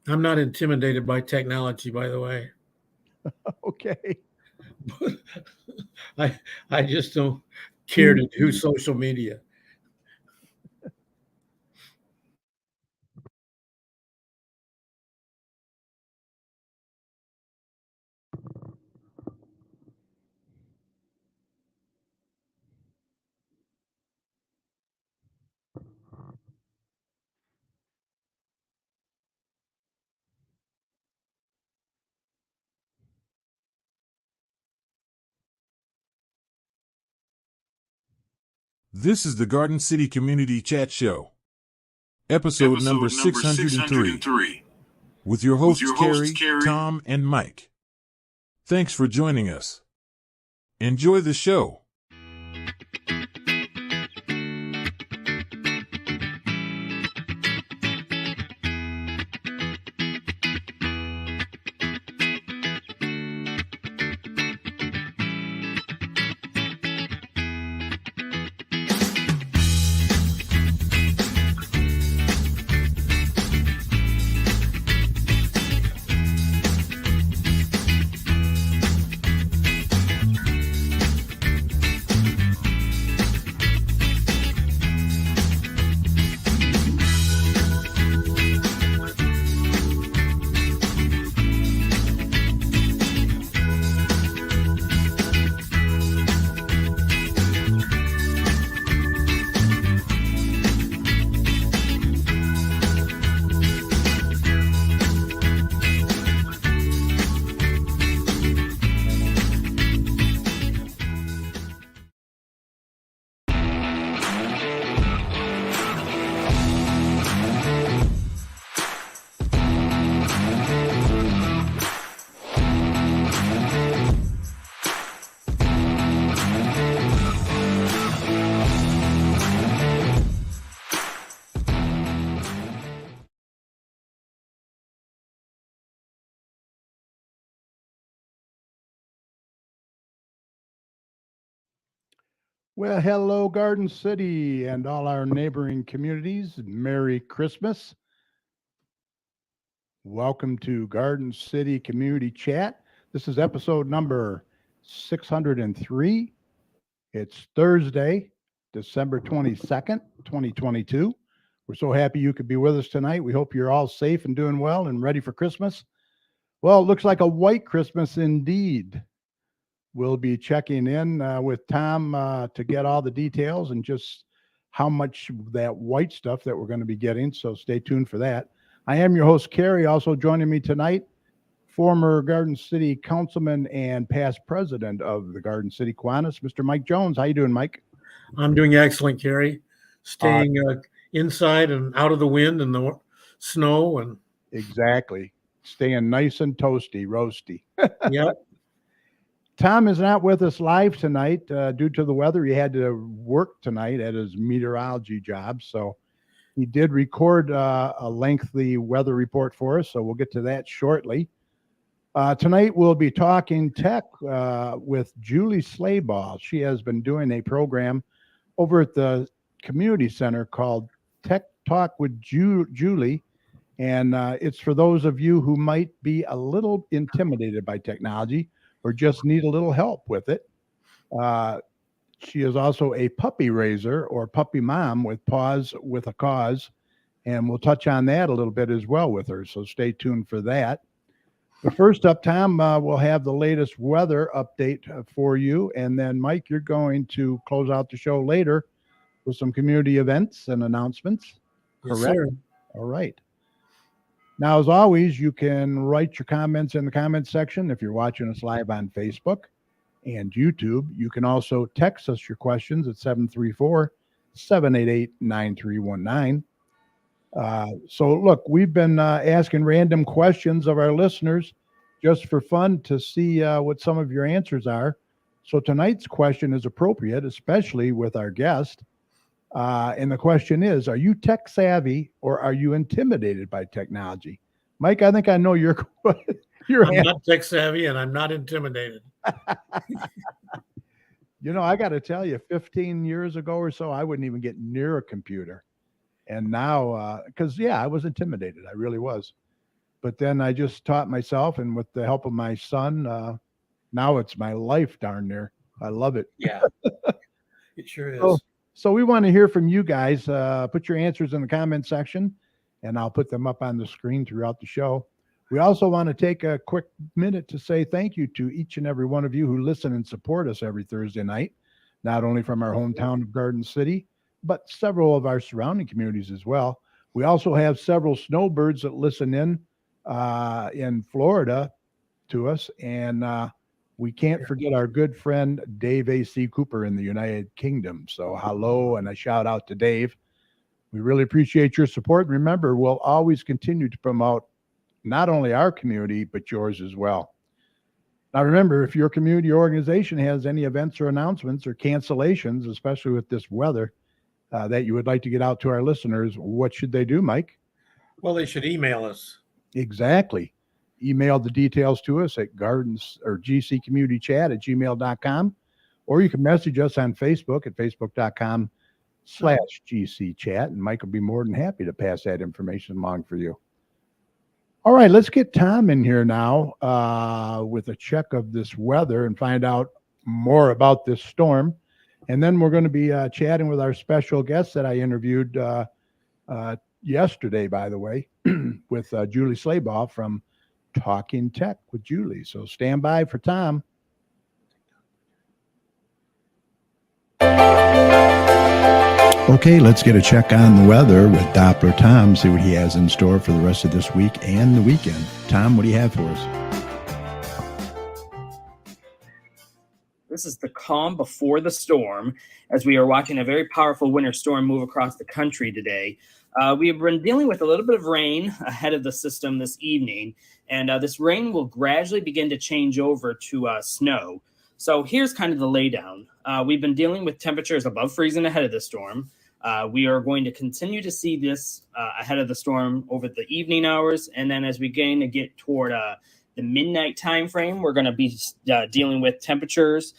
I'm not intimidated by technology, by the way. Okay. I I just don't care to do social media. This is the Garden City Community Chat Show, episode number 603, with your hosts Carrie, Tom, and Mike. Thanks for joining us. Enjoy the show. Well, hello, Garden City and all our neighboring communities. Merry Christmas. Welcome to Garden City Community Chat. This is episode number 603. It's Thursday, December 22nd, 2022. We're so happy you could be with us tonight. We hope you're all safe and doing well and ready for Christmas. Well, it looks like a white Christmas indeed. We'll be checking in with Tom to get all the details and just how much that white stuff that we're going to be getting. So stay tuned for that. I am your host, Carrie. Also joining me tonight, former Garden City councilman and past president of the Garden City Kiwanis, Mr. Mike Jones. How you doing, Mike? I'm doing excellent, Carrie. Staying inside and out of the wind and the snow and Exactly. Staying nice and toasty, roasty. yep. Tom is not with us live tonight due to the weather. He had to work tonight at his meteorology job. So he did record a lengthy weather report for us. So we'll get to that shortly. Tonight we'll be talking tech with Julie Slabaugh. She has been doing a program over at the community center called Tech Talk with Julie. And it's for those of you who might be a little intimidated by technology or just need a little help with it. She is also a puppy raiser or puppy mom with Paws with a Cause, and we'll touch on that a little bit as well with her, so stay tuned for that. But first up, Tom, we'll have the latest weather update for you, and then, Mike, you're going to close out the show later with some community events and announcements. Yes, Correct? sir. All right. Now, as always, you can write your comments in the comments section if you're watching us live on Facebook and YouTube. You can also text us your questions at 734-788-9319. So, look, we've been asking random questions of our listeners just for fun to see what some of your answers are. So tonight's question is appropriate, especially with our guest. And the question is, are you tech savvy or are you intimidated by technology? Mike, I think I know your I'm not tech savvy and I'm not intimidated. I got to tell you, 15 years ago or so, I wouldn't even get near a computer. And now, because, I was intimidated. I really was. But then I just taught myself, and with the help of my son, now it's my life darn near. I love it. Yeah, it sure is. So we want to hear from you guys. Put your answers in the comment section, and I'll put them up on the screen throughout the show. We also want to take a quick minute to say thank you to each and every one of you who listen and support us every Thursday night, not only from our hometown of Garden City, but several of our surrounding communities as well. We also have several snowbirds that listen in Florida to us, and we can't forget our good friend Dave A.C. Cooper in the United Kingdom. So hello, and a shout out to Dave. We really appreciate your support. Remember, we'll always continue to promote not only our community, but yours as well. Now, remember, if your community or organization has any events or announcements or cancellations, especially with this weather, that you would like to get out to our listeners, what should they do, Mike? Well, they should email us. Exactly. Email the details to us at gardens or gccommunitychat@gmail.com, or you can message us on Facebook at facebook.com/GCchat, and Mike will be more than happy to pass that information along for you. All right, let's get Tom in here now with a check of this weather and find out more about this storm. And then we're going to be chatting with our special guest that I interviewed yesterday, by the way, with Julie Slabaugh from Talking Tech with Julie. So stand by for Tom. Okay, let's get a check on the weather with Doppler Tom, see what he has in store for the rest of this week and the weekend. Tom, what do you have for us? This is the calm before the storm, as we are watching a very powerful winter storm move across the country today. We have been dealing with a little bit of rain ahead of the system this evening, and this rain will gradually begin to change over to snow. So here's kind of the laydown. We've been dealing with temperatures above freezing ahead of the storm. We are going to continue to see this ahead of the storm over the evening hours, and then as we begin to get toward the midnight time frame, we're going to be dealing with temperatures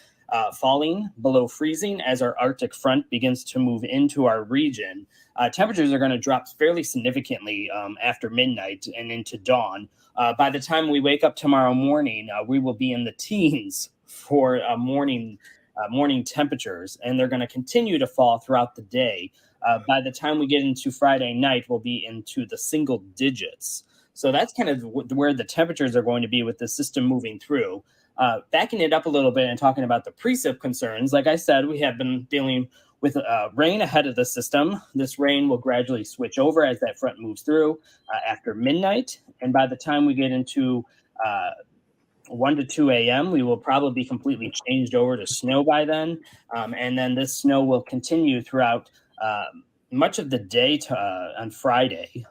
falling below freezing as our Arctic front begins to move into our region. Temperatures are going to drop fairly significantly after midnight and into dawn. By the time we wake up tomorrow morning, we will be in the teens for morning temperatures, and they're going to continue to fall throughout the day. By the time we get into Friday night, we'll be into the single digits. So that's kind of where the temperatures are going to be with the system moving through. Backing it up a little bit and talking about the precip concerns, like I said, we have been dealing with rain ahead of the system. This rain will gradually switch over as that front moves through after midnight. And by the time we get into 1 to 2 a.m., we will probably be completely changed over to snow by then. And then this snow will continue throughout much of the day on Friday.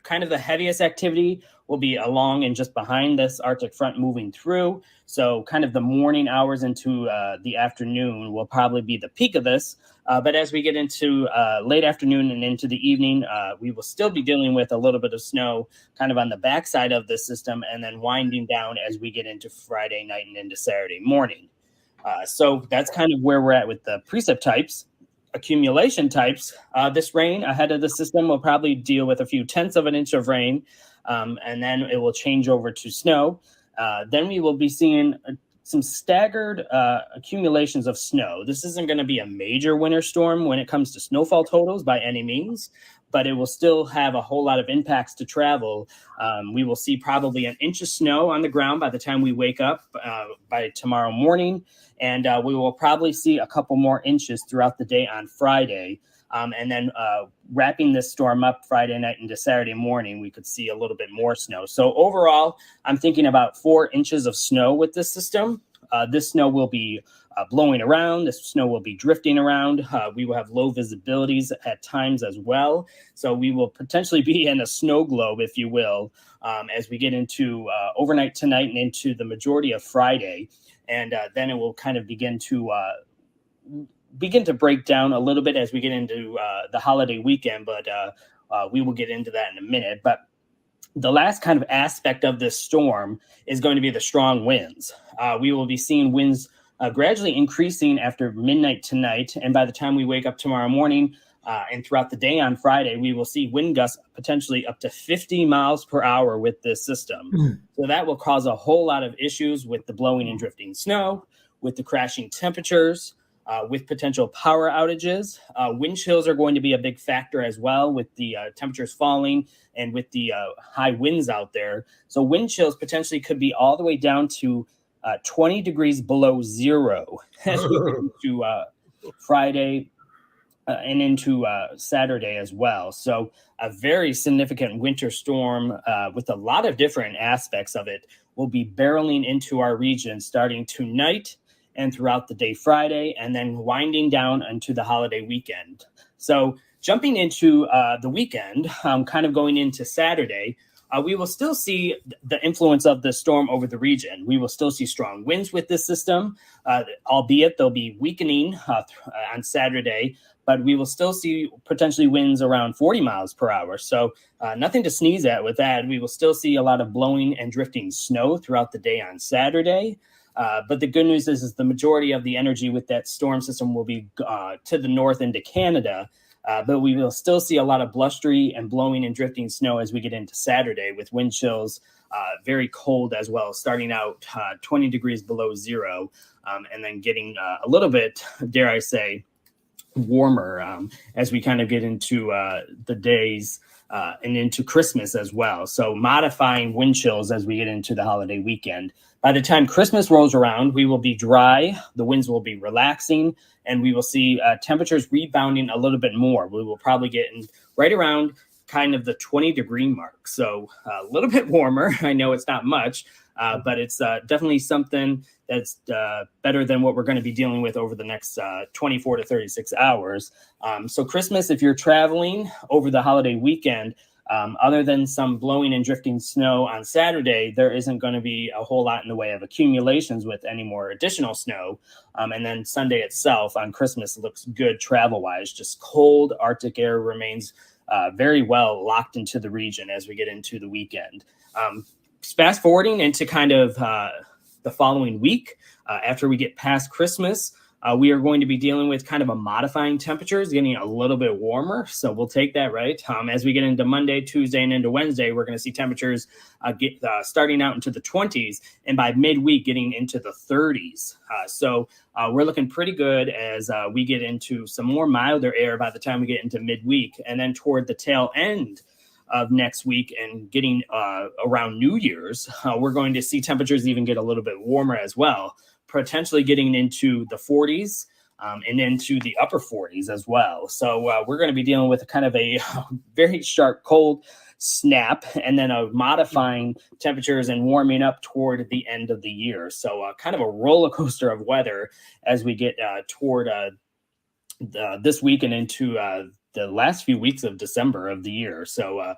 Kind of the heaviest activity will be along and just behind this Arctic front moving through. So kind of the morning hours into the afternoon will probably be the peak of this. But as we get into late afternoon and into the evening, we will still be dealing with a little bit of snow kind of on the backside of the system and then winding down as we get into Friday night and into Saturday morning. So that's kind of where we're at with the precip types. Accumulation types, this rain ahead of the system will probably deal with a few tenths of an inch of rain, and then it will change over to snow. Then we will be seeing some staggered accumulations of snow. This isn't going to be a major winter storm when it comes to snowfall totals by any means, but it will still have a whole lot of impacts to travel. We will see probably an inch of snow on the ground by the time we wake up by tomorrow morning. And we will probably see a couple more inches throughout the day on Friday. And then wrapping this storm up Friday night into Saturday morning, we could see a little bit more snow. So overall, I'm thinking about 4 inches of snow with this system. This snow will be blowing around. This snow will be drifting around. We will have low visibilities at times as well. So we will potentially be in a snow globe, if you will, as we get into overnight tonight and into the majority of Friday. And then it will kind of begin to break down a little bit as we get into the holiday weekend. But we will get into that in a minute. But the last kind of aspect of this storm is going to be the strong winds. We will be seeing winds gradually increasing after midnight tonight. And by the time we wake up tomorrow morning and throughout the day on Friday, we will see wind gusts potentially up to 50 miles per hour with this system. So that will cause a whole lot of issues with the blowing and drifting snow, with the crashing temperatures, with potential power outages. Wind chills are going to be a big factor as well, with the temperatures falling and with the high winds out there. So wind chills potentially could be all the way down to 20 degrees below zero as we get into Friday and into Saturday as well. So a very significant winter storm with a lot of different aspects of it will be barreling into our region starting tonight and throughout the day Friday, and then winding down into the holiday weekend. So jumping into the weekend, kind of going into Saturday, we will still see the influence of the storm over the region. We will still see strong winds with this system, albeit they'll be weakening on Saturday, but we will still see potentially winds around 40 miles per hour. So nothing to sneeze at with that. We will still see a lot of blowing and drifting snow throughout the day on Saturday. But the good news is the majority of the energy with that storm system will be to the north into Canada. But we will still see a lot of blustery and blowing and drifting snow as we get into Saturday, with wind chills very cold as well, starting out 20 degrees below zero, and then getting a little bit, dare I say, warmer as we kind of get into the days and into Christmas as well. So modifying wind chills as we get into the holiday weekend. By the time Christmas rolls around, we will be dry, the winds will be relaxing, and we will see temperatures rebounding a little bit more. We will probably get in right around kind of the 20-degree mark. So a little bit warmer. I know it's not much, but it's definitely something that's better than what we're going to be dealing with over the next 24 to 36 hours. So Christmas, if you're traveling over the holiday weekend, other than some blowing and drifting snow on Saturday, there isn't going to be a whole lot in the way of accumulations with any more additional snow. And then Sunday itself on Christmas looks good travel-wise. Just cold Arctic air remains very well locked into the region as we get into the weekend. Fast forwarding into kind of the following week, after we get past Christmas, we are going to be dealing with kind of a modifying temperatures, getting a little bit warmer. So we'll take that, right? As we get into Monday, Tuesday, and into Wednesday, we're going to see temperatures get starting out into the 20s, and by midweek getting into the 30s. So we're looking pretty good as we get into some more milder air by the time we get into midweek, and then toward the tail end of next week and getting around New Year's, we're going to see temperatures even get a little bit warmer as well, potentially getting into the 40s and into the upper 40s as well. So we're going to be dealing with kind of a very sharp cold snap, and then a modifying temperatures and warming up toward the end of the year. So kind of a roller coaster of weather as we get toward this week and into the last few weeks of December of the year. So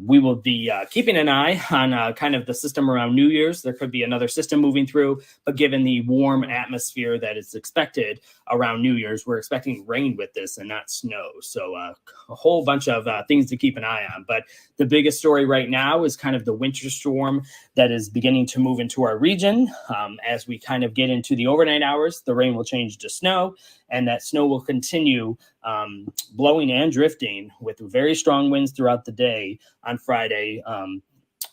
we will be keeping an eye on kind of the system around New Year's. There could be another system moving through, but given the warm atmosphere that is expected around New Year's, we're expecting rain with this and not snow. So a whole bunch of things to keep an eye on. But the biggest story right now is kind of the winter storm that is beginning to move into our region. As we kind of get into the overnight hours, the rain will change to snow, and that snow will continue blowing and drifting with very strong winds throughout the day on Friday,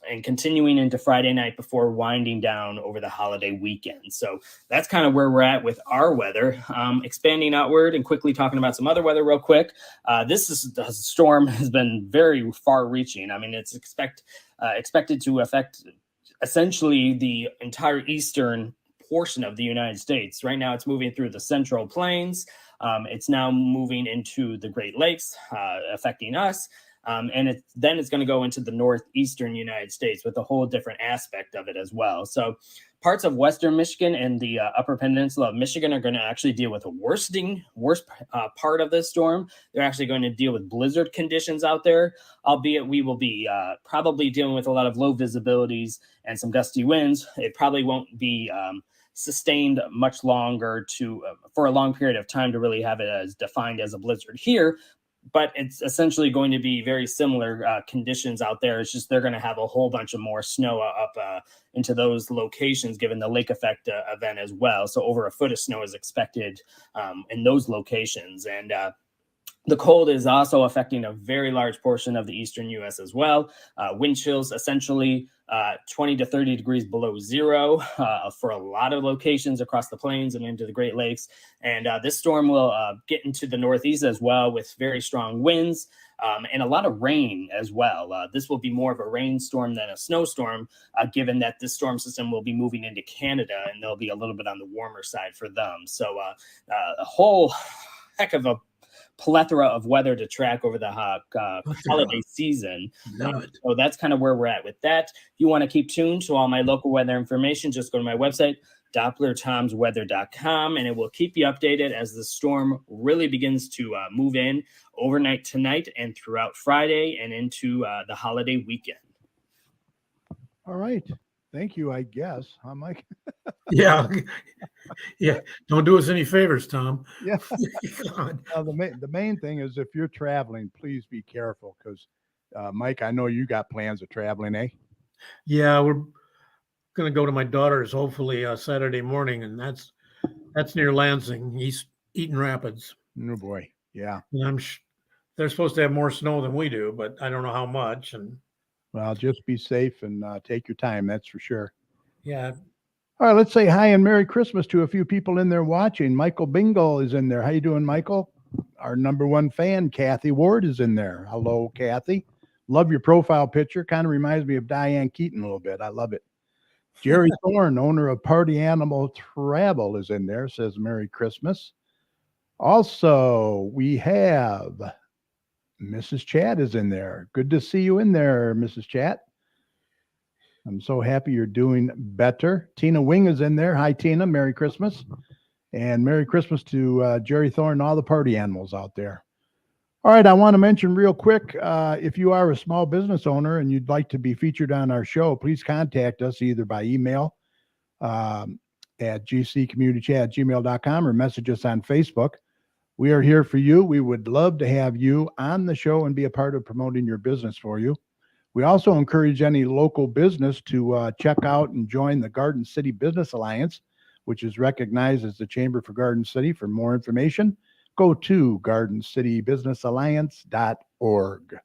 and continuing into Friday night before winding down over the holiday weekend. So that's kind of where we're at with our weather. Expanding outward and quickly talking about some other weather real quick. The storm has been very far reaching. I mean, it's expected to affect essentially the entire eastern portion of the United States. Right now it's moving through the Central Plains. It's now moving into the Great Lakes, affecting us. And then it's going to go into the northeastern United States with a whole different aspect of it as well. So parts of western Michigan and the upper peninsula of Michigan are going to actually deal with a worst part of this storm. They're actually going to deal with blizzard conditions out there, albeit we will be probably dealing with a lot of low visibilities and some gusty winds. It probably won't be sustained much longer for a long period of time to really have it as defined as a blizzard here. but it's essentially going to be very similar conditions out there. It's just they're going to have a whole bunch of more snow up into those locations, given the lake effect event as well. So over a foot of snow is expected in those locations. And the cold is also affecting a very large portion of the eastern U.S. as well. Wind chills essentially 20 to 30 degrees below zero for a lot of locations across the plains and into the Great Lakes. And this storm will get into the Northeast as well with very strong winds and a lot of rain as well. This will be more of a rainstorm than a snowstorm, given that this storm system will be moving into Canada and they'll be a little bit on the warmer side for them. So a whole heck of a plethora of weather to track over the holiday season. So that's kind of where we're at with that. If you want to keep tuned to all my local weather information, just go to my website, DopplerTomsWeather.com, and it will keep you updated as the storm really begins to move in overnight tonight and throughout Friday and into the holiday weekend. All right. Thank you, I guess. Huh, Mike? Yeah. Yeah. Don't do us any favors, Tom. Yeah. God. The main thing is if you're traveling, please be careful because, Mike, I know you got plans of traveling, eh? Yeah, we're going to go to my daughter's hopefully Saturday morning, and that's near Lansing, Eaton Rapids. Oh, boy. Yeah. And they're supposed to have more snow than we do, but I don't know how much. And well, just be safe and take your time. That's for sure. Yeah. All right, let's say hi and Merry Christmas to a few people in there watching. Michael Bingle is in there. How you doing, Michael? Our number one fan, Kathy Ward, is in there. Hello, Kathy. Love your profile picture. Kind of reminds me of Diane Keaton a little bit. I love it. Jerry Thorne, owner of Party Animal Travel, is in there. Says Merry Christmas. Also, we have Mrs. Chat is in there. Good to see you in there, Mrs. Chat. I'm so happy you're doing better. Tina Wing is in there. Hi, Tina. Merry Christmas. And Merry Christmas to Jerry Thorne and all the party animals out there. All right, I want to mention real quick, if you are a small business owner and you'd like to be featured on our show, please contact us either by email at gccommunitychat@gmail.com or message us on Facebook. We are here for you. We would love to have you on the show and be a part of promoting your business for you. We also encourage any local business to check out and join the Garden City Business Alliance, which is recognized as the Chamber for Garden City. For more information, go to gardencitybusinessalliance.org.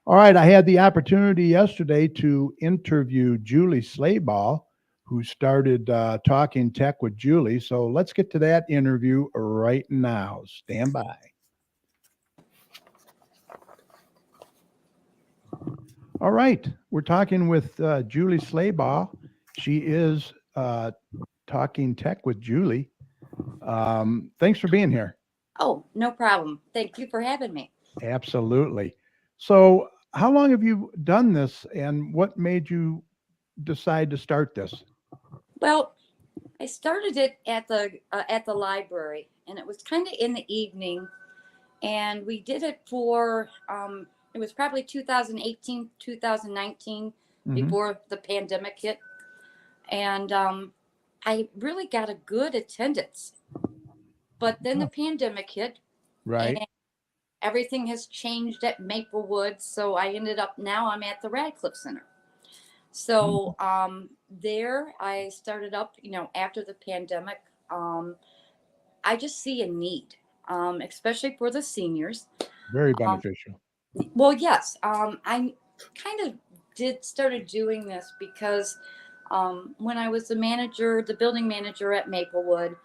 All right, I had the opportunity yesterday to interview Julie Slabaugh, who started Talking Tech with Julie. So let's get to that interview right now. Stand by. All right, we're talking with Julie Slabaugh. She is Talking Tech with Julie. Thanks for being here. Oh, no problem. Thank you for having me. Absolutely. So how long have you done this and what made you decide to start this? Well, I started it at the library, and it was kind of in the evening, and we did it for it was probably 2018, 2019 before the pandemic hit, and I really got a good attendance. But then the pandemic hit, right? And everything has changed at Maplewood, so now I'm at the Radcliffe Center. So there I started up, after the pandemic. I just see a need, especially for the seniors. Very beneficial. Well, yes. I kind of started doing this because when I was the building manager at Maplewood,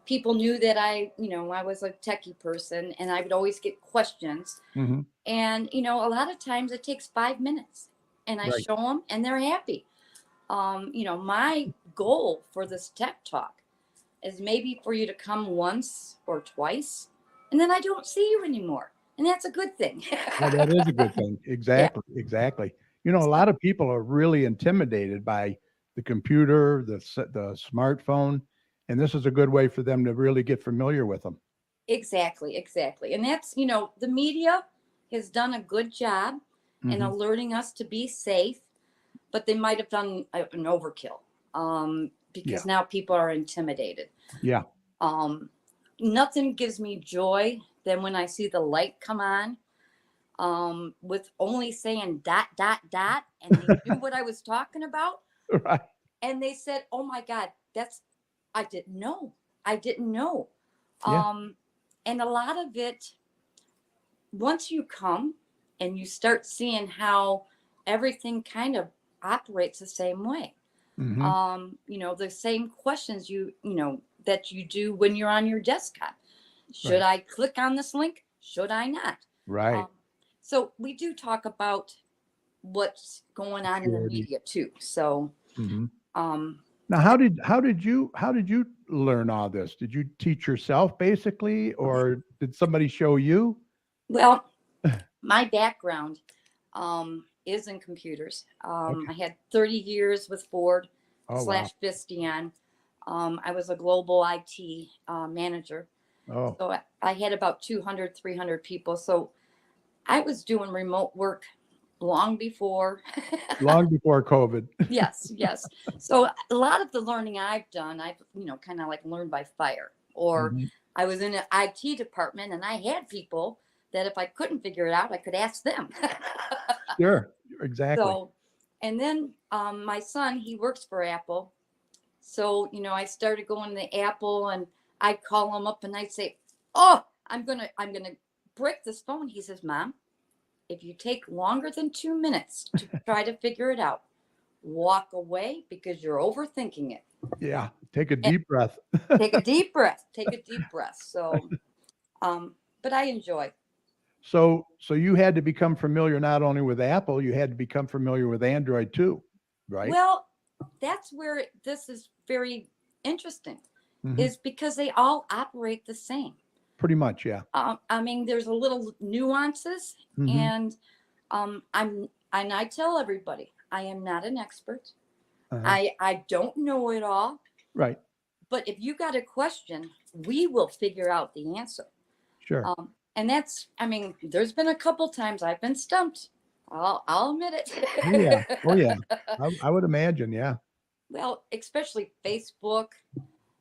people knew that I was a techie person and I would always get questions. Mm-hmm. And, a lot of times it takes 5 minutes and I show them and they're happy. My goal for this tech talk is maybe for you to come once or twice and then I don't see you anymore. And that's a good thing. Well, that is a good thing. Exactly. Yeah. Exactly. A lot of people are really intimidated by the computer, the smartphone, and this is a good way for them to really get familiar with them. Exactly. And that's, the media has done a good job in alerting us to be safe, but they might have done an overkill because now people are intimidated. Yeah. nothing gives me joy than when I see the light come on, with only saying dot, dot, dot. And they knew what I was talking about. Right. And they said, oh my God, I didn't know. I didn't know. Yeah. And a lot of it, once you come and you start seeing how everything kind of operates the same way. Mhm. The same questions that you do when you're on your desktop. Should Right. I click on this link? Should I not? Right. So we do talk about what's going on in the Security. media too. So, Mhm. um, Now, how did you learn all this? Did you teach yourself basically, or did somebody show you? well, my background is in computers. Okay. I had 30 years with Ford Oh, wow. slash Visteon. I was a global IT manager. Oh, So I had about 200, 300 people. So I was doing remote work long before. long before COVID. Yes, yes. So a lot of the learning I've done, I've, kind of like learned by fire. Or Mhm. I was in an IT department and I had people that if I couldn't figure it out, I could ask them. Sure. Exactly. So, and then my son, he works for Apple. So, I started going to Apple and I'd call him up and I'd say, oh, I'm gonna break this phone. He says, Mom, if you take longer than 2 minutes to try to figure it out, walk away because you're overthinking it. Yeah. Take a And deep breath. take a deep breath. Take a deep breath. So, but I enjoy. So you had to become familiar not only with Apple, you had to become familiar with Android too, right? Well, that's where this is very interesting, Mhm. is because they all operate the same. Pretty much, yeah. I mean, there's a little nuances, Mhm. and I tell everybody I am not an expert. Uh-huh. I don't know it all, Right. but if you got a question, we will figure out the answer. Sure. And I mean, there's been a couple times I've been stumped. I'll admit Oh, yeah. it. Oh, yeah. I would imagine, yeah. Well, especially Facebook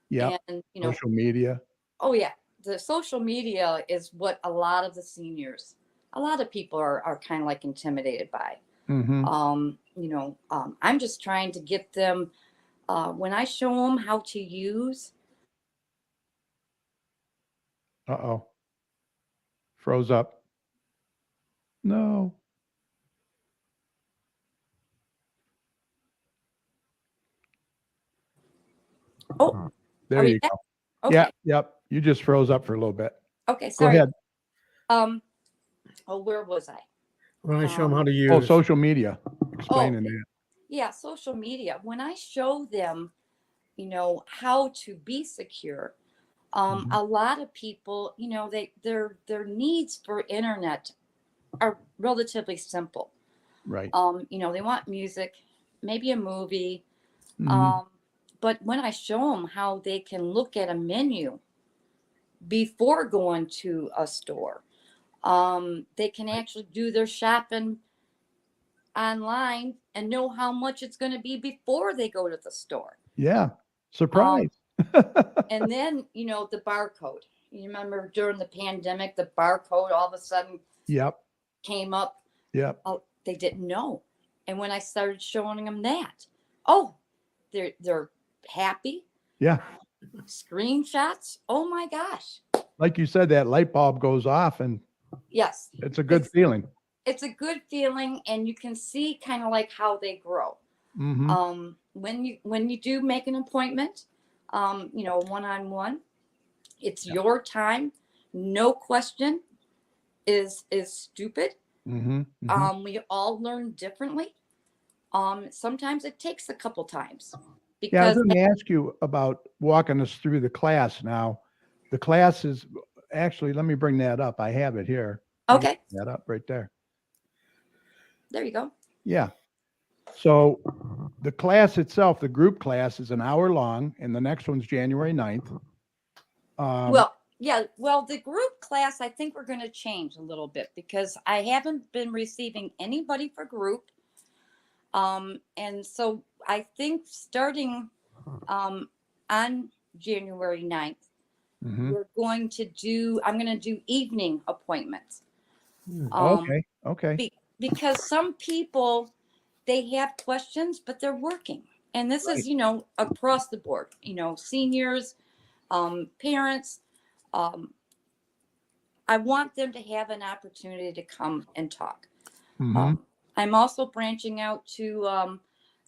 Yep. and, Social media. oh yeah, the social media is what a lot of the seniors, a lot of people are kind of like intimidated by. Mhm. I'm just trying to get them, when I show them how to use. Uh-oh. Froze up. No. Oh, There are we you back? go. Yeah, Okay. yep. You just froze up for a little bit. Okay. Go Sorry. ahead. Um, where was I? When I show them how to Oh, use. social media. Oh, Explaining that. yeah, social media. When I show them, how to be secure, Mhm. a lot of people, their needs for internet are relatively simple. Right. They want music, maybe a movie. Mhm. Um, but when I show them how they can look at a menu before going to a store, they can Right. actually do their shopping online and know how much it's going to be before they go to the store. Yeah. Um, Surprise. and then, the barcode. You remember during the pandemic, the barcode all of a sudden Yep. came up. Yep. Oh, they didn't know. And when I started showing them that, oh, they're happy. Yeah. Screenshots. Oh my gosh. Like you said, that light bulb goes off and Yes. it's a good It's feeling. it's a good feeling, and you can see kind of like how they grow. Mhm. When you do make an appointment, one-on-one, it's Yeah. your time. No question is stupid. Mhm. Mhm. We all learn differently. Sometimes it takes a couple times Yeah, I was because going to ask you about walking us through the class now. The class is actually, let me bring that up. I have it here. You can okay, bring that up right there. there you go. Yeah. So the class itself, the group class is an hour long, and the next one's January 9th. Well, yeah, well, the group class, I think we're going to change a little bit because I haven't been receiving anybody for group. And so I think starting on January 9th, Mhm. I'm going to do evening appointments. Hmm. Okay. Okay. Because some people, they have questions, but they're working. And this Right. is, across the board, seniors, parents. Um, I want them to have an opportunity to come and talk. Mhm. I'm also branching out to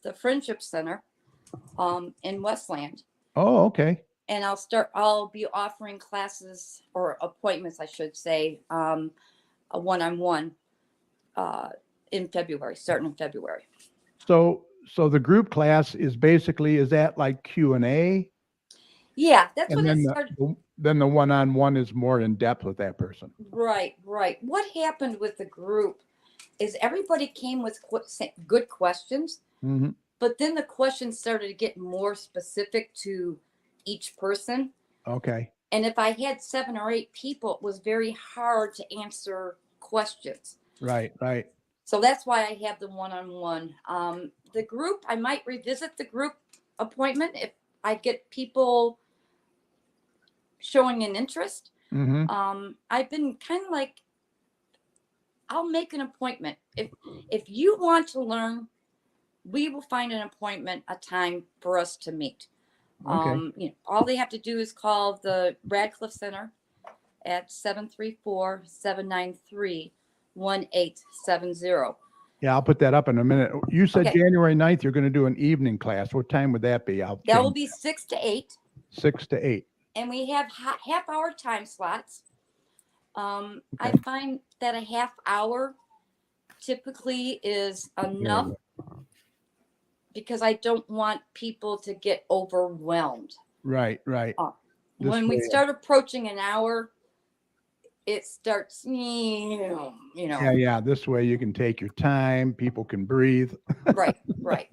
the Friendship Center in Westland. Oh, okay. And I'll be offering classes or appointments, I should say, a one-on-one starting in February. So the group class is basically, is that like Q&A? Yeah, that's And what it then started. then the one-on-one is more in depth with that person. Right. What happened with the group is everybody came with good questions, Hmm. but then the questions started to get more specific to each person. Okay. And if I had 7 or 8 people, it was very hard to answer questions. Right. Right. So that's why I have the one-on-one. The group, I might revisit the group appointment if I get people showing an interest. Hmm. I've been kind of like, I'll make an appointment. If you want to learn, we will find an appointment, a time for us to meet. Okay. All they have to do is call the Radcliffe Center at 734-793-1870. Yeah, I'll put that up in a minute. You said Okay. January 9th, you're going to do an evening class. What time would that be? I'll That will change be 6 to 8. 6 to 8. And we have half-hour time slots. I Okay. find that a half hour typically is There enough you because I don't want people to get overwhelmed. Right. Right. This When we way- start approaching an hour, it starts, Yeah. Yeah. This way you can take your time. People can breathe. right.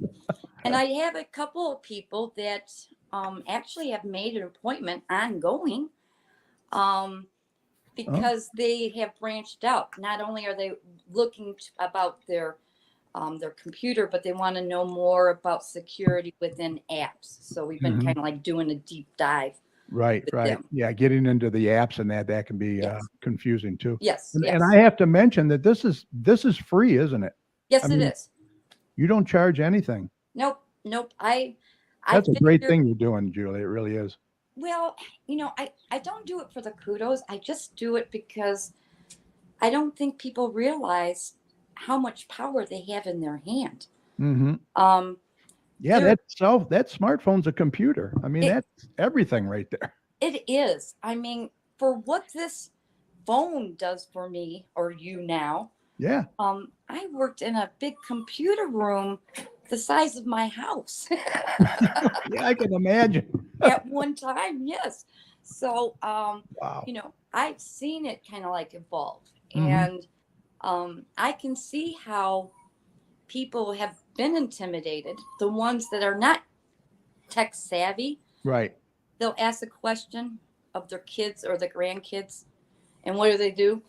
And I have a couple of people that actually have made an appointment ongoing because they have branched out. Not only are they looking about their computer, but they want to know more about security within apps. So we've been Mhm. kind of like doing a deep dive. Right. with Right. them. Yeah. Getting into the apps and that can be Yes. confusing too. Yes. And I have to mention that this is free, isn't it? Yes, I it mean, is. You don't charge anything. Nope. That's a great figure- thing you're doing, Julie. It really is. Well, I don't do it for the kudos. I just do it because I don't think people realize how much power they have in their hand. Hmm. Um, Yeah, There- that smartphone's a computer. I mean, It- that's everything right there. it is. I mean, for what this phone does for me or you now, Yeah. I worked in a big computer room the size of my house Yeah, I can imagine. at one time. Yes. So, Wow. I've seen it kind of like evolve, Mhm. and I can see how people have been intimidated. The ones that are not tech savvy, Right. they'll ask a question of their kids or the grandkids, and what do?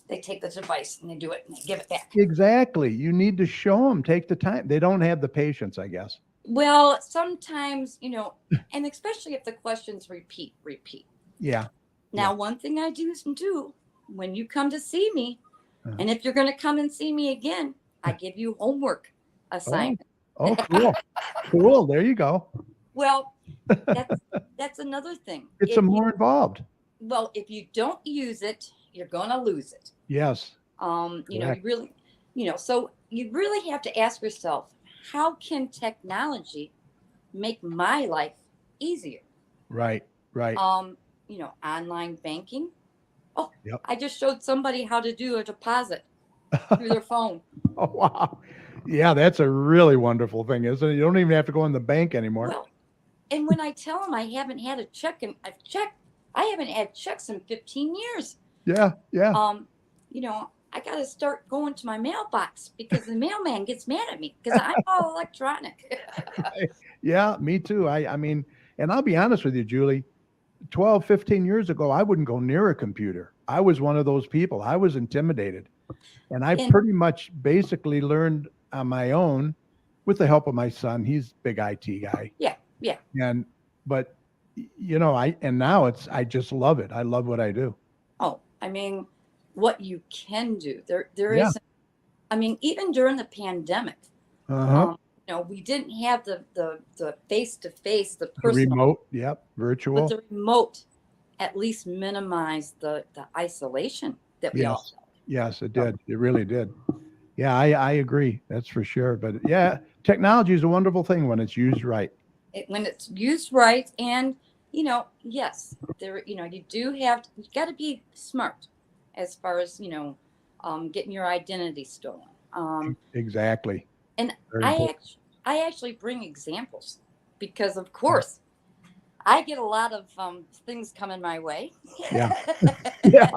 They take the device and they do it and they give it back. Exactly. You need to show them, take the time. They don't have the patience, I guess. Well, sometimes, and especially if the questions repeat. Yeah. Now, Yeah. one thing I do when you come to see me, Uh-huh. and if you're going to come and see me again, I give you homework assignment. Oh, cool. Cool. There you go. Well, that's another thing. It's If more involved. if you don't use it, you're going to lose it. Yes. You Correct. really, so you really have to ask yourself, how can technology make my life easier? Right. Right. Online banking. Oh, Yep. I just showed somebody how to do a deposit through their phone. Oh, wow. Yeah, that's a really wonderful thing, isn't it? You don't even have to go in the bank anymore. Well, and when I tell them I haven't had a check I haven't had checks in 15 years. Yeah. Yeah. I got to start going to my mailbox because the mailman gets mad at me because I'm all electronic. Yeah, me too. I mean, and I'll be honest with you, Julie, 12, 15 years ago, I wouldn't go near a computer. I was one of those people. I was intimidated. And I And- pretty much basically learned on my own with the help of my son. He's a big IT guy. Yeah. But I just love it. I love what I do. Oh, I mean, what you can do. There Yeah. is, I mean, even during the pandemic, Uh-huh. we didn't have the face-to-face, the personal, Remote. Yep. but Virtual. the remote at least minimized the isolation that we all Yes. felt. Yes, it did. It really did. Yeah, I agree. That's for sure. But yeah, technology is a wonderful thing when it's used right. When it's used right, and yes, there, you do have, you got to be smart as far as getting your identity stolen. Exactly. And Very important. I actually bring examples because, of course, I get a lot of things coming my way. Yeah. Yeah.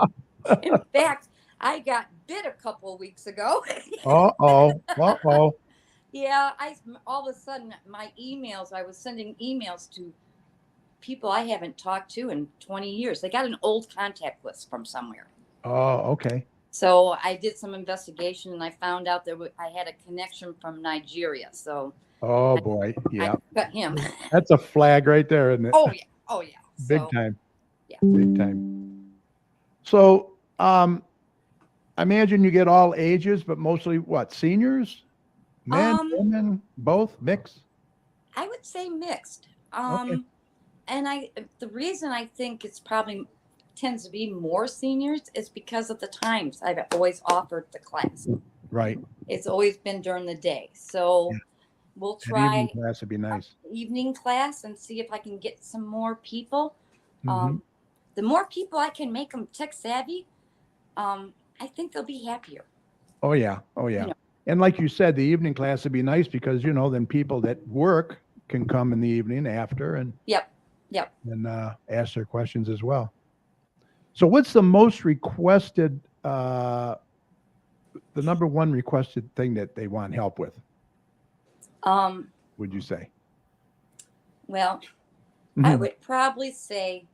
In fact, I got bit a couple of weeks ago. Uh-oh. Uh-oh. Yeah, all of a sudden my emails, I was sending emails to people I haven't talked to in 20 years. They got an old contact list from somewhere. Oh, okay. So I did some investigation and I found out that I had a connection from Nigeria. So Oh boy. Yeah. I got him. That's a flag right there, isn't it? Oh yeah. Oh yeah. Big So, time. yeah. Big time. So, I imagine you get all ages, but mostly what? Seniors? Men, women, both mix? I would say mixed. Okay. And the reason I think it's probably tends to be more seniors is because of the times I've always offered the class. Right. It's always been during the day. So Yeah. we'll That evening try class would be nice. evening class and see if I can get some more people. Mhm. The more people I can make them tech savvy, I think they'll be happier. Oh yeah. Oh yeah. know. And like you said, the evening class would be nice because then people that work can come in the evening after and Yep. ask their questions as well. So what's the most requested, the number one requested thing that they want help with, would you say? Well, I would probably say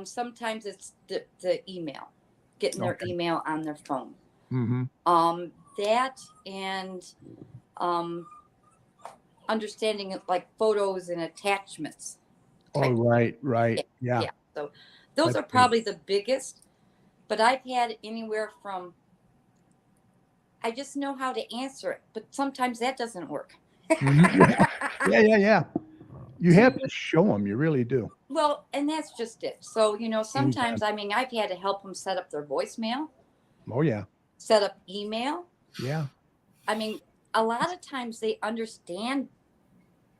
sometimes it's the email, getting their Okay. email on their phone. Mm-hmm. That and understanding like photos and attachments. Oh, right. Yeah. So those That's are probably the biggest. But I've had anywhere from I just know how to answer it, but sometimes that doesn't work. Mhm. Yeah. You have to show them. You really do. Well, and that's just it. So, sometimes, I mean, I've had to help them set up their voicemail, Oh, yeah. set up email. Yeah. I mean, a lot of times they understand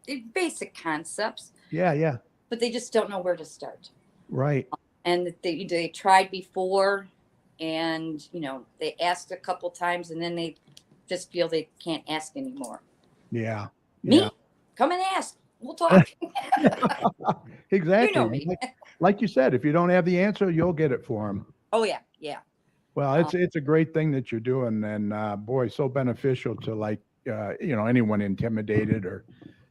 the basic concepts, Yeah. but they just don't know where to start. Right. And they tried before and, they asked a couple times and then they just feel they can't ask anymore. Yeah. Me? Come and ask. We'll talk. Exactly. You know me. Like you said, if you don't have the answer, you'll get it for them. Oh, yeah. Well, it's a great thing that you're doing, and boy, so beneficial to anyone intimidated or,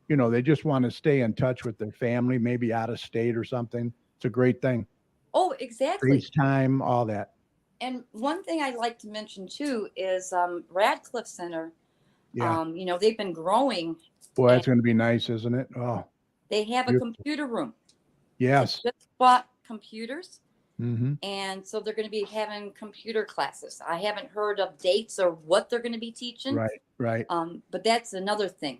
they just want to stay in touch with their family, maybe out of state or something. It's a great thing. Oh, exactly. FaceTime, all that. And one thing I'd like to mention too is Radcliffe Center. Yeah. They've been growing. Boy, that's going to be nice, isn't it? Oh, They have a beautiful. computer room. Yes. They just bought computers. Mm-hmm. And so they're going to be having computer classes. I haven't heard of dates or what they're going to be teaching. Right. But that's another thing,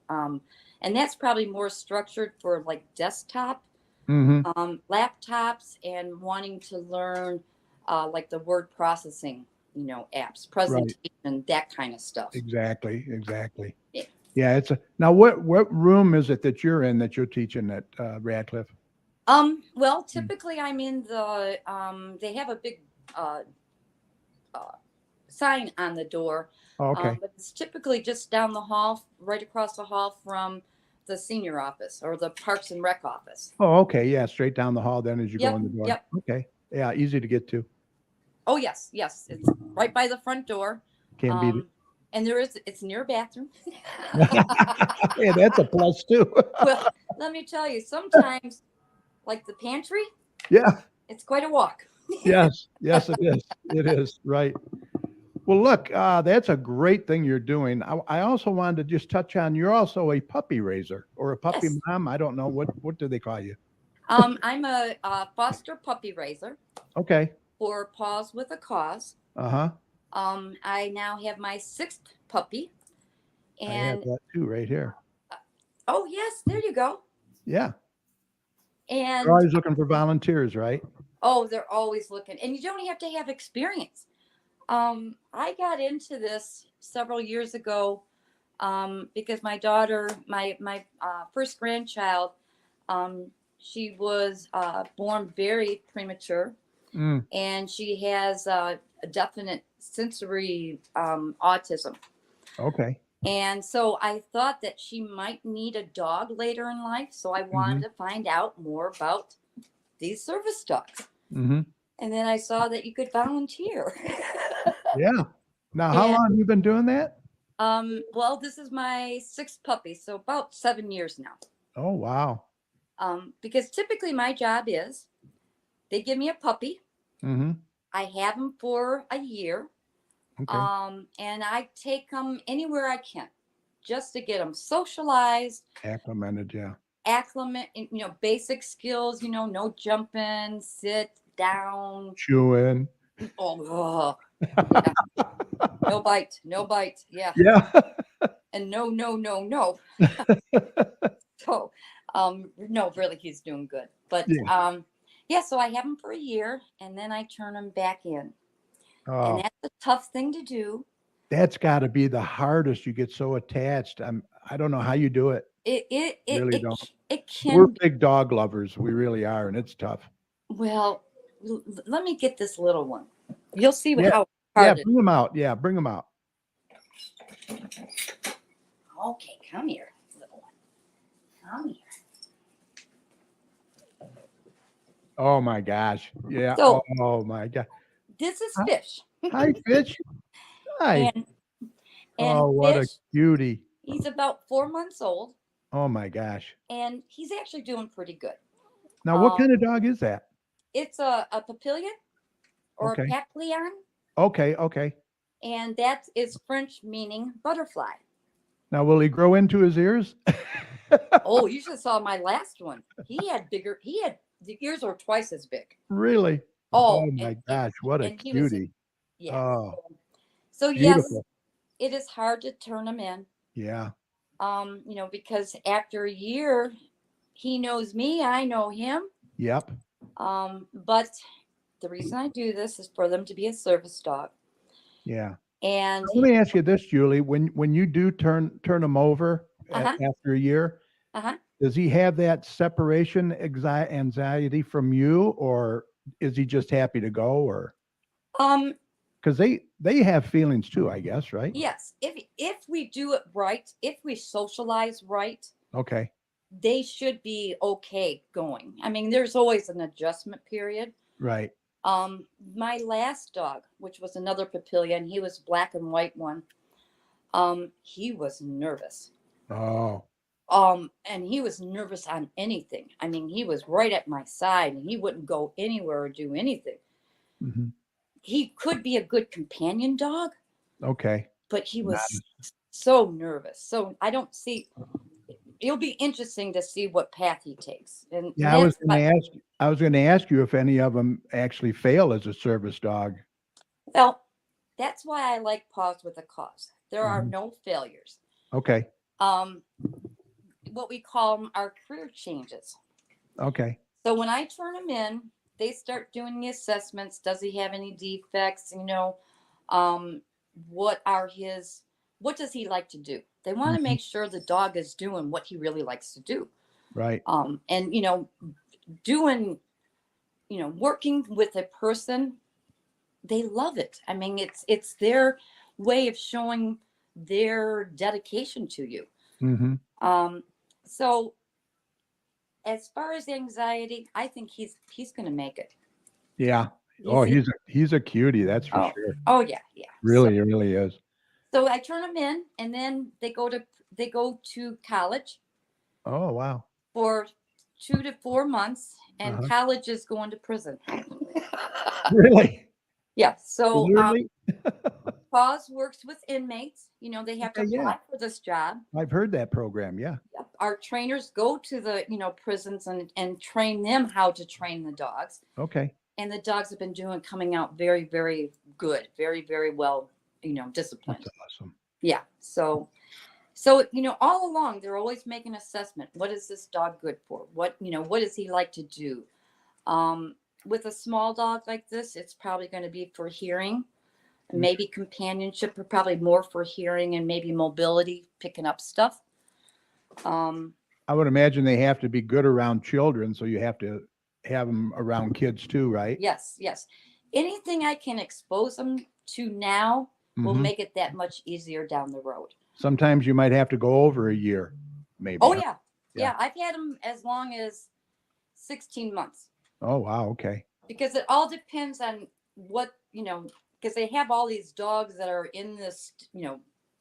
and that's probably more structured for like desktop, laptops, and wanting to learn like the word processing, apps, presentation, that kind of stuff. Exactly. Yeah. Yeah. Now what room is it that you're in that you're teaching at Radcliffe? Well, typically I'm in the, they have a big sign on the door. Oh, okay. But it's typically just down the hall, right across the hall from the senior office or the Parks and Rec office. Oh, okay. Yeah. Straight down the hall then as you go in the door. Yep. Okay. Yeah. Easy to get to. Oh, yes. It's right by the front door. Can't beat it. And it's near a bathroom. Yeah, that's a plus too. Well, let me tell you, sometimes like the pantry, Yeah. it's quite a walk. Yes, it is. It is. Right. Well, look, that's a great thing you're doing. I also wanted to just touch on, you're also a puppy raiser or a puppy Yes. mom. I don't know. What do they call you? I'm a, foster puppy raiser Okay. for Paws with a Cause. Uh-huh. I now have my 6th puppy, I have and that too right here. oh yes, there you go. Yeah. You're And always looking for volunteers, right? oh, they're always looking, and you don't have to have experience. I got into this several years ago because my daughter, my first grandchild, she was born very premature, Mm, and she has a definite sensory autism. okay. And so I thought that she might need a dog later in life. So I wanted to find out more about these service dogs. Mm-hmm. And then I saw that you could volunteer. Yeah. Now, how And long have you been doing that? well, this is my 6th puppy, so about 7 years now. Oh, wow. Because typically my job is they give me a puppy, Mm-hmm. I have him for a year, Okay. and I take them anywhere I can just to get them socialized, Acclimated, yeah. acclimate, basic skills, no jumping, sit down. Chewing. Oh, yeah. No bite, no bite. Yeah. Yeah. And no, no, no, no. So, no, really, he's doing good. But, Yeah. yeah, so I have him for a year and then I turn him back in. And Oh, that's a tough thing to do. that's got to be the hardest. You get so attached. I don't know how you do it. Really don't. It We're can be. big dog lovers. We really are, and it's tough. Well, let me get this little one. You'll see Yeah. how Yeah, hard it bring them out. Yeah, bring them out. is. Okay, come here, little one. Come here. Oh my gosh. Yeah. So- Oh my God. This is Hi- Fish. Hi, Fitch. Hi. And Oh, what a Fish, cutie. he's about 4 months old, Oh my gosh. and he's actually doing pretty good. Now, what Um, kind of dog is that? It's a papillion or Okay. a papillon, Okay. Okay. and that is French meaning butterfly. Now, will he grow into his ears? Oh, you should have saw my last one. The ears were twice as big. Really? Oh, Oh my gosh. What a and he was cutie. yeah. Oh, So yes, beautiful. it is hard to turn him in. Yeah. Because after a year, he knows me, I know him. Yep. But the reason I do this is for them to be a service dog. Yeah. And Let me ask you this, Julie. When you do turn him over Uh-huh. after a year, uh-huh. does he have that separation anxiety from you, or is he just happy to go? Or because they have feelings too, I guess, right? Yes, if we do it right, if we socialize right, Okay. they should be okay going. I mean, there's always an adjustment period. Right. My last dog, which was another papillion, he was black and white one. He was nervous. Oh. And he was nervous on anything. I mean, he was right at my side and he wouldn't go anywhere or do anything. Hmm. He could be a good companion dog, Okay. but he Not was so nervous. So I don't see. It'll be interesting to see what path he takes. And Yeah, I was that's going to ask. I was going to ask you if any of them actually fail as a service dog. well, that's why I like Paws with a Cause. There are Mhm. no failures. Okay. What we call them are career changes. Okay. So when I turn him in, they start doing the assessments. Does he have any defects? What does he like to do? They want to Mhm. make sure the dog is doing what he really likes to do. Right. And doing, working with a person, they love it. I mean, it's their way of showing their dedication to you. Hmm. So as far as anxiety, I think he's going to make it. Yeah. Oh, He's- he's a cutie. That's for Oh, sure. oh yeah, yeah. Really, he really is. So I turn them in, and then they go to college Oh, wow. for 2 to 4 months, and Uh-huh. college is going to prison. Really? Yeah. So Literally? Paws works with inmates. You know, they have to Okay, apply yeah. for this job. I've heard that program. Yeah. Yep. Our trainers go to the, prisons and train them how to train the dogs. Okay. And the dogs have been coming out very, very good, very, very well, disciplined. That's awesome. Yeah. So, all along they're always making assessment. What is this dog good for? What does he like to do? With a small dog like this, it's probably going to be for hearing, maybe companionship, but probably more for hearing and maybe mobility, picking up stuff. I would imagine they have to be good around children, so you have to have them around kids too, right? Yes. Anything I can expose them to now will Mhm. make it that much easier down the road. Sometimes you might have to go over a year, maybe. Oh, huh? yeah. Yeah. I've had them as long as 16 months. Oh, wow. Okay. Because it all depends on what, because they have all these dogs that are in this,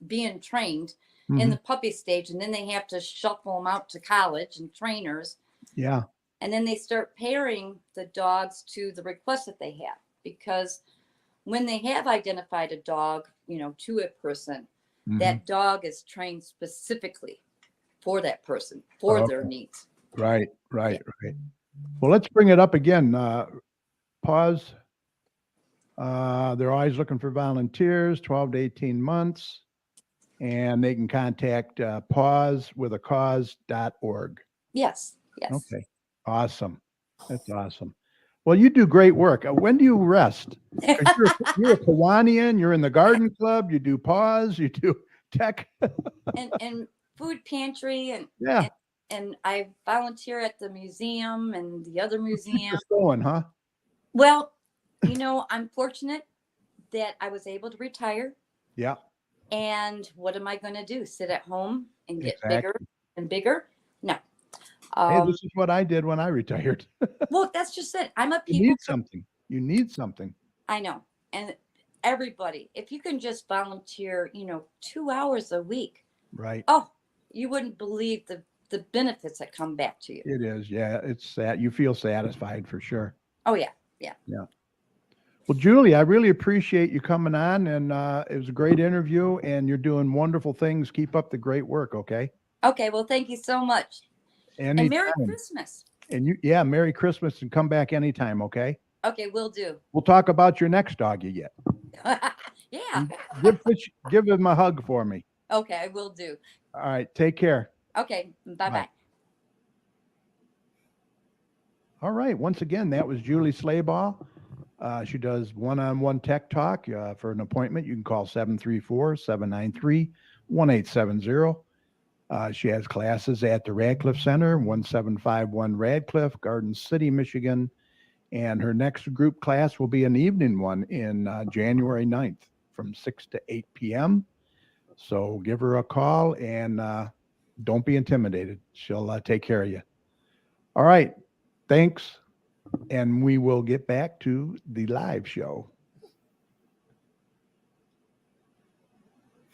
being trained in the puppy stage, and then they have to shuffle them out to college and trainers. Yeah. And then they start pairing the dogs to the requests that they have. Because when they have identified a dog, to a person, that dog is trained specifically for that person, for their needs. Right. Well, let's bring it up again. Pause. They're always looking for volunteers, 12 to 18 months. And they can contact pausewithacause.org. Yes. Okay. Awesome. That's awesome. Well, you do great work. When do you rest? 'Cause you're a Kiwanian, you're in the garden club, you do pause, you do tech. and food pantry and Yeah. and I volunteer at the museum and the other museum. Just going, huh? Well, I'm fortunate that I was able to retire. Yeah. And what am I going to do? Sit at home and get Exactly. bigger and bigger? No. Hey, this is what I did when I retired. Well, that's just it. I'm a You people. need something. You need something. I know. And everybody, if you can just volunteer, 2 hours a week. Right. Oh, you wouldn't believe the benefits that come back to you. It is. Yeah. It's sad. You feel satisfied for sure. Oh, yeah. Well, Julie, I really appreciate you coming on, and it was a great interview, and you're doing wonderful things. Keep up the great work, okay? Okay. Well, thank you so much. And Merry Christmas. And Merry Christmas, and come back anytime, okay? Okay, will do. We'll talk about your next dog you get. Yeah. Give him a hug for me. Okay, I will do. All right. Take care. Okay. Bye-bye. All right. Once again, that was Julie Slabaugh. She does one-on-one tech talk. For an appointment, you can call 734-793-1870. She has classes at the Radcliffe Center, 1751 Radcliffe, Garden City, Michigan. And her next group class will be an evening one in January 9th from 6 to 8 p.m. So give her a call and don't be intimidated. She'll take care of you. All right. Thanks. And we will get back to the live show.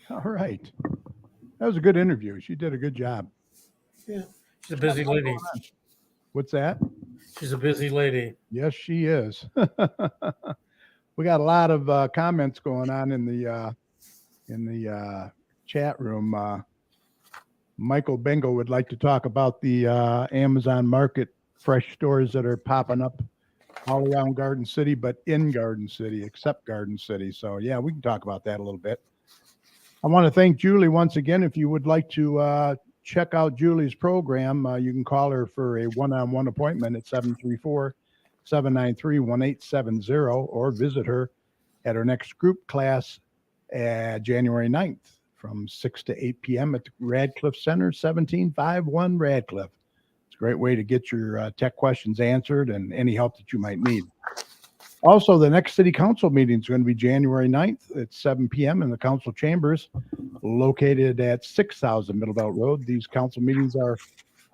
All right. That was a good interview. She did a good job. Yeah, she's a busy lady. What's that? She's a busy lady. Yes, she is. We got a lot of comments going on in the chat room. Michael Bingo would like to talk about the Amazon Market fresh stores that are popping up all around Garden City, but in Garden City, except Garden City. So yeah, we can talk about that a little bit. I want to thank Julie once again. If you would like to check out Julie's program, you can call her for a one-on-one appointment at 734-793-1870 or visit her at her next group class at January 9th from 6 to 8 p.m. at the Radcliffe Center, 1751 Radcliffe. It's a great way to get your tech questions answered and any help that you might need. Also, the next city council meeting is going to be January 9th at 7 p.m. in the council chambers located at 6000 Middle Belt Road. These council meetings are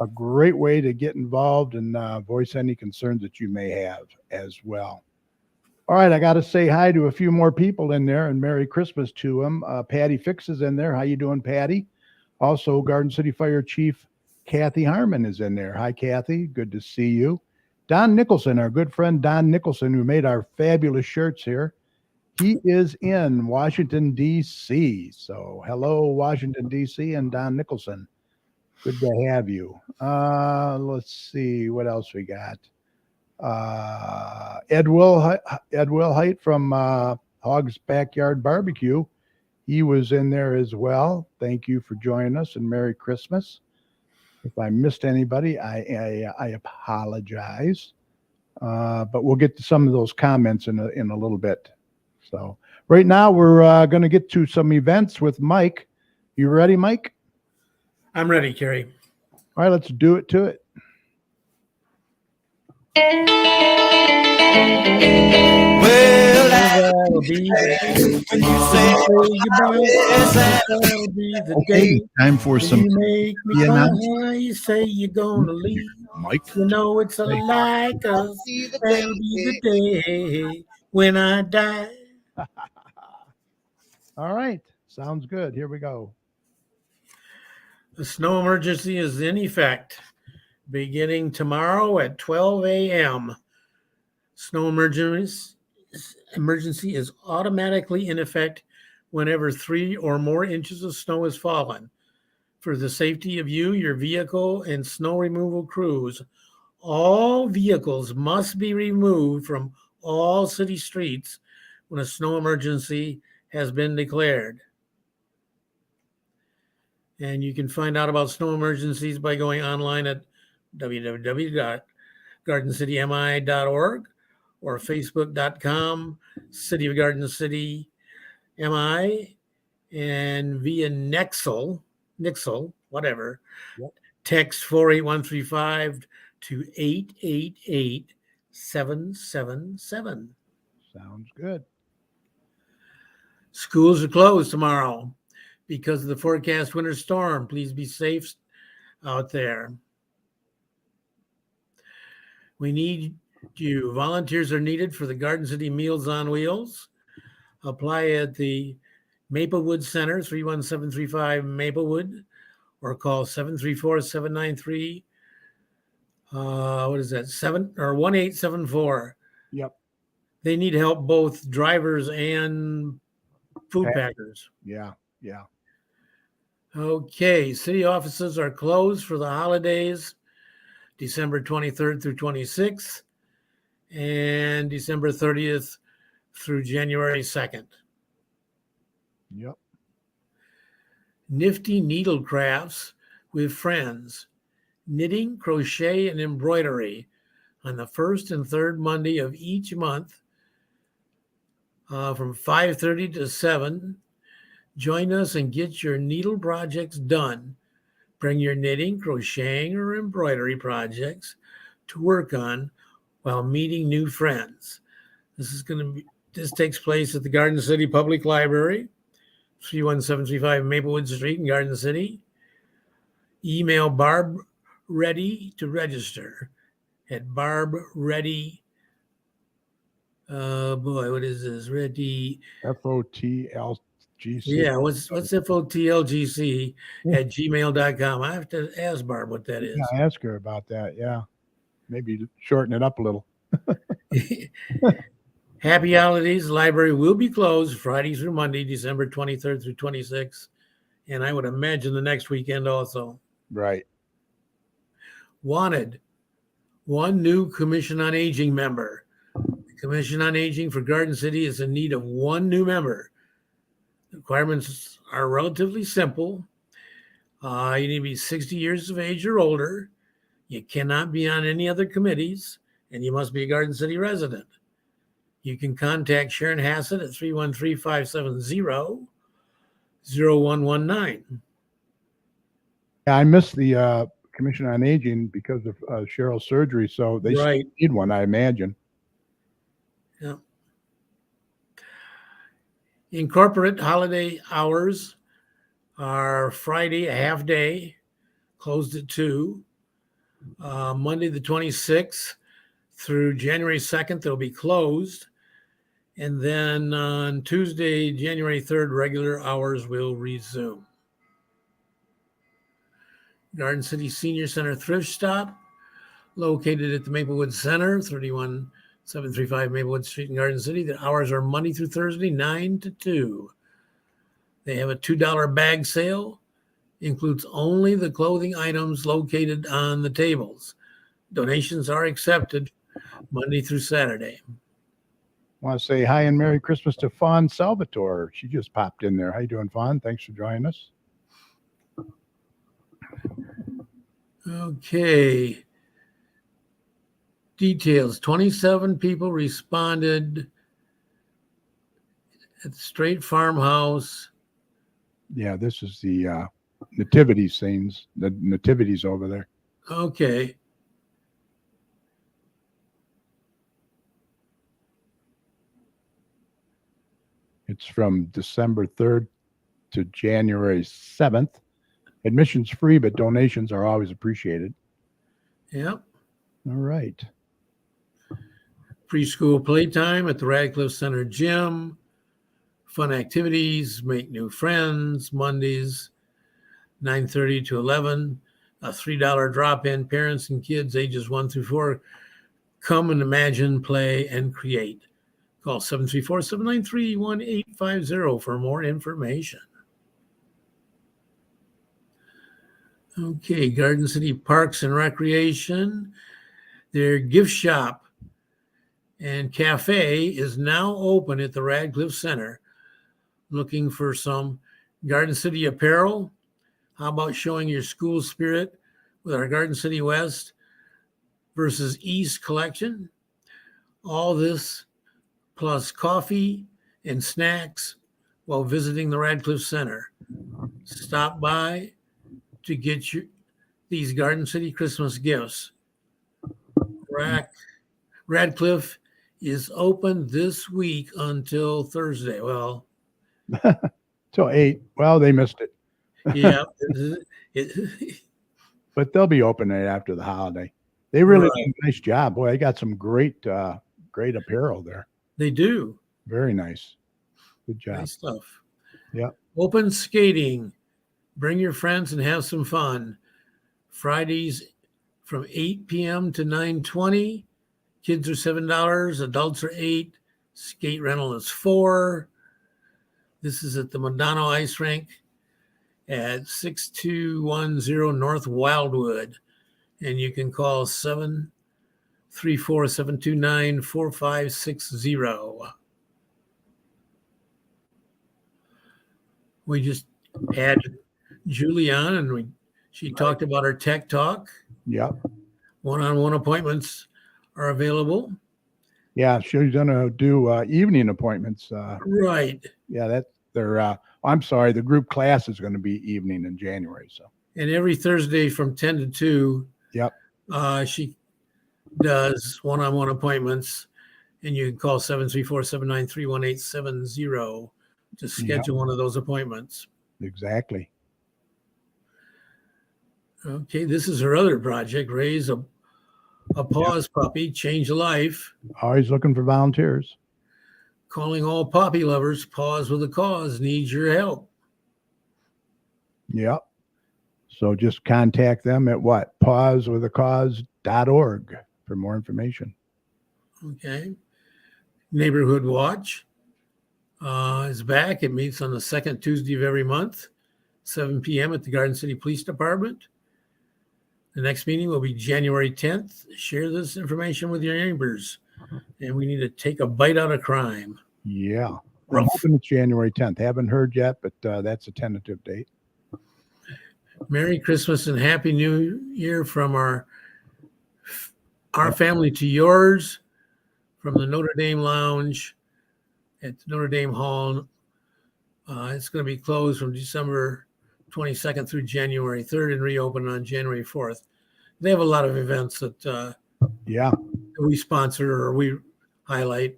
a great way to get involved and voice any concerns that you may have as well. All right, I got to say hi to a few more people in there and Merry Christmas to them. Patty Fix is in there. How you doing, Patty? Also, Garden City Fire Chief Kathy Harmon is in there. Hi, Kathy. Good to see you. Don Nicholson, our good friend Don Nicholson, who made our fabulous shirts here. He is in Washington, D.C. So hello, Washington, D.C. and Don Nicholson. Good to have you. Let's see what else we got. Ed Wilhite from Hog's Backyard Barbecue. He was in there as well. Thank you for joining us and Merry Christmas. If I missed anybody, I apologize. But we'll get to some of those comments in a little bit. So right now we're going to get to some events with Mike. You ready, Mike? I'm ready, Kerry. All right, let's do it to it. Well, That'll be the when you say that'll be the Okay, day. time for some You make me the cry. announcement. You say you're gonna leave. Mike. You know it's a lie, 'cause that'll be the day when I die. All right, sounds good. Here we go. The snow emergency is in effect beginning tomorrow at 12 a.m. Snow emergency is automatically in effect whenever 3 or more inches of snow has fallen. For the safety of you, your vehicle, and snow removal crews, all vehicles must be removed from all city streets when a snow emergency has been declared. And you can find out about snow emergencies by going online at www.gardencitymi.org or facebook.com, City of Garden City MI, and via Nixle, whatever. Yep. Text 48135 to 888-777. Sounds good. Schools are closed tomorrow because of the forecast winter storm. Please be safe out there. We need you. Volunteers are needed for the Garden City Meals on Wheels. Apply at the Maplewood Center, 31735 Maplewood, or call 734-793. What is that? 1874. Yep. They need help, both drivers and food packers. Yeah. Okay, city offices are closed for the holidays, December 23rd through 26th, and December 30th through January 2nd. Yep. Nifty needle crafts with friends, knitting, crochet, and embroidery on the first and third Monday of each month from 5:30 to 7. Join us and get your needle projects done. Bring your knitting, crocheting, or embroidery projects to work on while meeting new friends. This takes place at the Garden City Public Library, 31735 Maplewood Street in Garden City. Email Barb Ready to register at Barb Ready. What is this? Ready. FOTLGC. Yeah, what's FOTLGC at gmail.com. I have to ask Barb what that is. Yeah, ask her about that. Yeah. Maybe shorten it up a little. Happy holidays. The library will be closed Friday through Monday, December 23rd through 26th. And I would imagine the next weekend also. Right. Wanted. One new Commission on Aging member. The Commission on Aging for Garden City is in need of one new member. The requirements are relatively simple. You need to be 60 years of age or older. You cannot be on any other committees, and you must be a Garden City resident. You can contact Sharon Hassett at 313-570-0119. Yeah, I missed the Commission on Aging because of Cheryl's surgery, so they still Right. need one, I imagine. Yeah. Incorporate holiday hours are Friday, a half day, closed at 2. Monday, the 26th through January 2nd, they'll be closed. And then on Tuesday, January 3rd, regular hours will resume. Garden City Senior Center Thrift Stop, located at the Maplewood Center, 735 Maplewood Street in Garden City. The hours are Monday through Thursday, 9 to 2. They have a $2 bag sale. Includes only the clothing items located on the tables. Donations are accepted Monday through Saturday. I want to say hi and Merry Christmas to Fawn Salvatore. She just popped in there. How you doing, Fawn? Thanks for joining us. Okay. Details. 27 people responded at the Straight Farmhouse. Yeah, this is the nativity scenes. The nativities over there. Okay. It's from December 3rd to January 7th. Admission's free, but donations are always appreciated. Yep. All right. Preschool playtime at the Radcliffe Center Gym. Fun activities, make new friends, Mondays, 9:30 to 11. A $3 drop-in. Parents and kids ages 1 through 4 come and imagine, play, and create. Call 734-793-1850 for more information. Okay, Garden City Parks and Recreation. Their gift shop and cafe is now open at the Radcliffe Center. Looking for some Garden City apparel? How about showing your school spirit with our Garden City West versus East collection? All this plus coffee and snacks while visiting the Radcliffe Center. Stop by to get these Garden City Christmas gifts. Radcliffe is open this week until Thursday. Well, Till 8. Well, they missed it. yeah. But they'll be open right after the holiday. They really Right. did a nice job. Boy, they got some great apparel there. They do. Very nice. Good job. Nice stuff. Yeah. Open skating. Bring your friends and have some fun. Fridays from 8 p.m. to 9:20. Kids are $7. Adults are $8. Skate rental is $4. This is at the Madonna Ice Rink at 6210 North Wildwood. And you can call 734-729-4560. We just had Julie on and she talked about our tech talk. Yep. One-on-one appointments are available. Yeah, she's gonna do evening appointments. Right. Yeah, that's their. I'm sorry, the group class is going to be evening in January. So. And every Thursday from 10 to 2. Yep. She does one-on-one appointments, and you can call 734-793-1870 to schedule one of those appointments. Exactly. Okay, this is her other project, Raise a Paws Puppy, Change a Life. Always looking for volunteers. Calling all puppy lovers, Paws with a Cause needs your help. Yep. So just contact them at what? pawswithacause.org for more information. Okay. Neighborhood Watch is back. It meets on the second Tuesday of every month, 7 p.m. at the Garden City Police Department. The next meeting will be January 10th. Share this information with your neighbors. And we need to take a bite out of crime. Yeah. I'm hoping it's January 10th. Haven't heard yet, but that's a tentative date. Merry Christmas and Happy New Year from our family to yours, from the Notre Dame Lounge at Notre Dame Hall. It's going to be closed from December 22nd through January 3rd and reopen on January 4th. They have a lot of events that we sponsor or we highlight.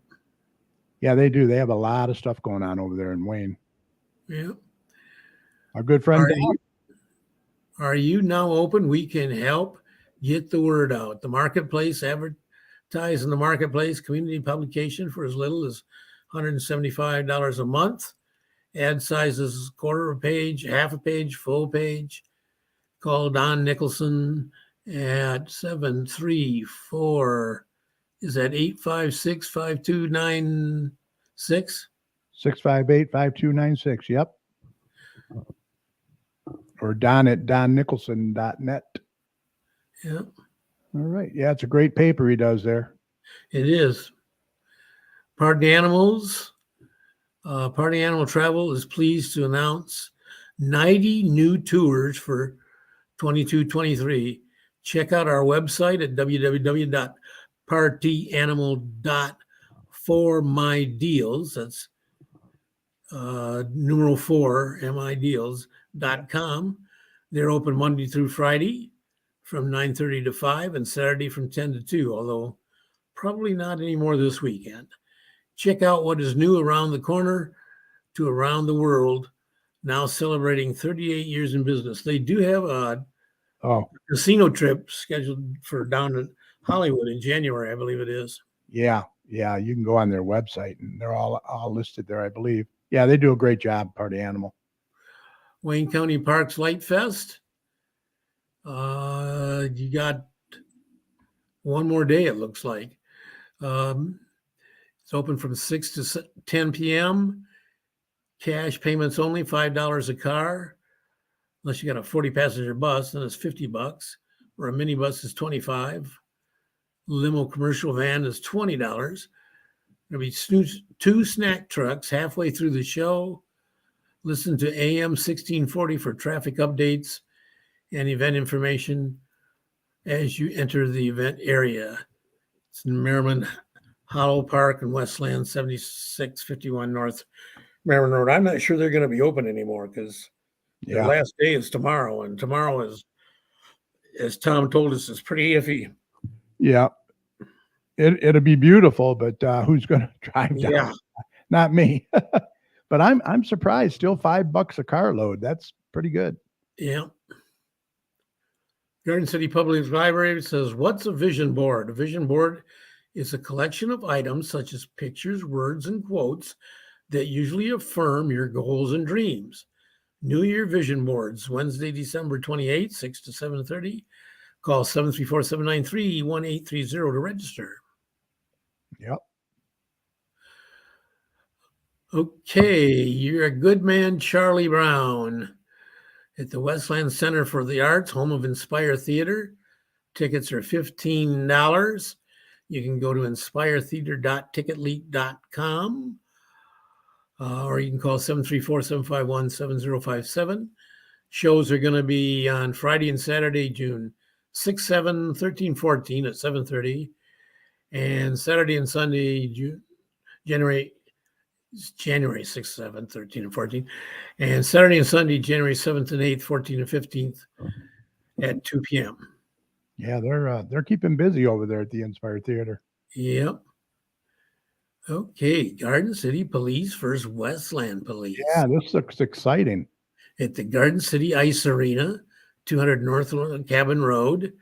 Yeah, they do. They have a lot of stuff going on over there in Wayne. Yeah. Our good friend. Are you now open? We can help get the word out. The Marketplace, advertise in the Marketplace community publication for as little as $175 a month. Ad sizes quarter of a page, half a page, full page. Call Don Nicholson at 734 Is that 856-5296? 658-5296. Yep. Or Don at donnicholson.net. Yeah, All right. Yeah, it's a great paper he does there. it is. Party Animals. Party Animal Travel is pleased to announce 90 new tours for 22-23. Check out our website at www.partyanimal.formydeals. That's numeral 4, mideals.com. They're open Monday through Friday from 9:30 to 5 and Saturday from 10 to 2, although probably not anymore this weekend. Check out what is new around the corner to around the world, now celebrating 38 years in business. They do have a casino trip scheduled for down in Hollywood in January, I believe it is. Yeah. Yeah. You can go on their website and they're all listed there, I believe. Yeah, they do a great job, Party Animal. Wayne County Parks Light Fest. You got one more day, it looks like. It's open from 6 to 10 p.m. Cash payments only, $5 a car. Unless you got a 40-passenger bus, then it's $50. Or a minibus is $25. Limo commercial van is $20. There'll be 2 snack trucks halfway through the show. Listen to AM 1640 for traffic updates and event information as you enter the event area. It's in Merriman Hollow Park and Westland, 7651 North Merriman Road. I'm not sure they're going to be open anymore because their last day is tomorrow, and tomorrow is, as Tom told us, is pretty iffy. Yeah. It'll be beautiful, but who's going to drive down? Yeah. Not me. But I'm surprised. Still $5 a carload. That's pretty good. Yeah. Garden City Public Library says, what's a vision board? A vision board is a collection of items such as pictures, words, and quotes that usually affirm your goals and dreams. New Year vision boards, Wednesday, December 28th, 6 to 7:30. Call 734-793-1830 to register. Yep. Okay, you're a good man, Charlie Brown, at the Westland Center for the Arts, home of Inspire Theater. Tickets are $15. You can go to inspiretheater.ticketleak.com or you can call 734-751-7057. Shows are going to be on Friday and Saturday, June 6, 7, 13, 14 at 7:30. And Saturday and Sunday, January 6th, 7th, 13, and 14. And Saturday and Sunday, January 7th and 8th, 14th and 15th at 2 p.m. Yeah, they're keeping busy over there at the Inspire Theater. Yep. Okay, Garden City Police versus Westland Police. Yeah, this looks exciting. At the Garden City Ice Arena, 200 North Cabin Road.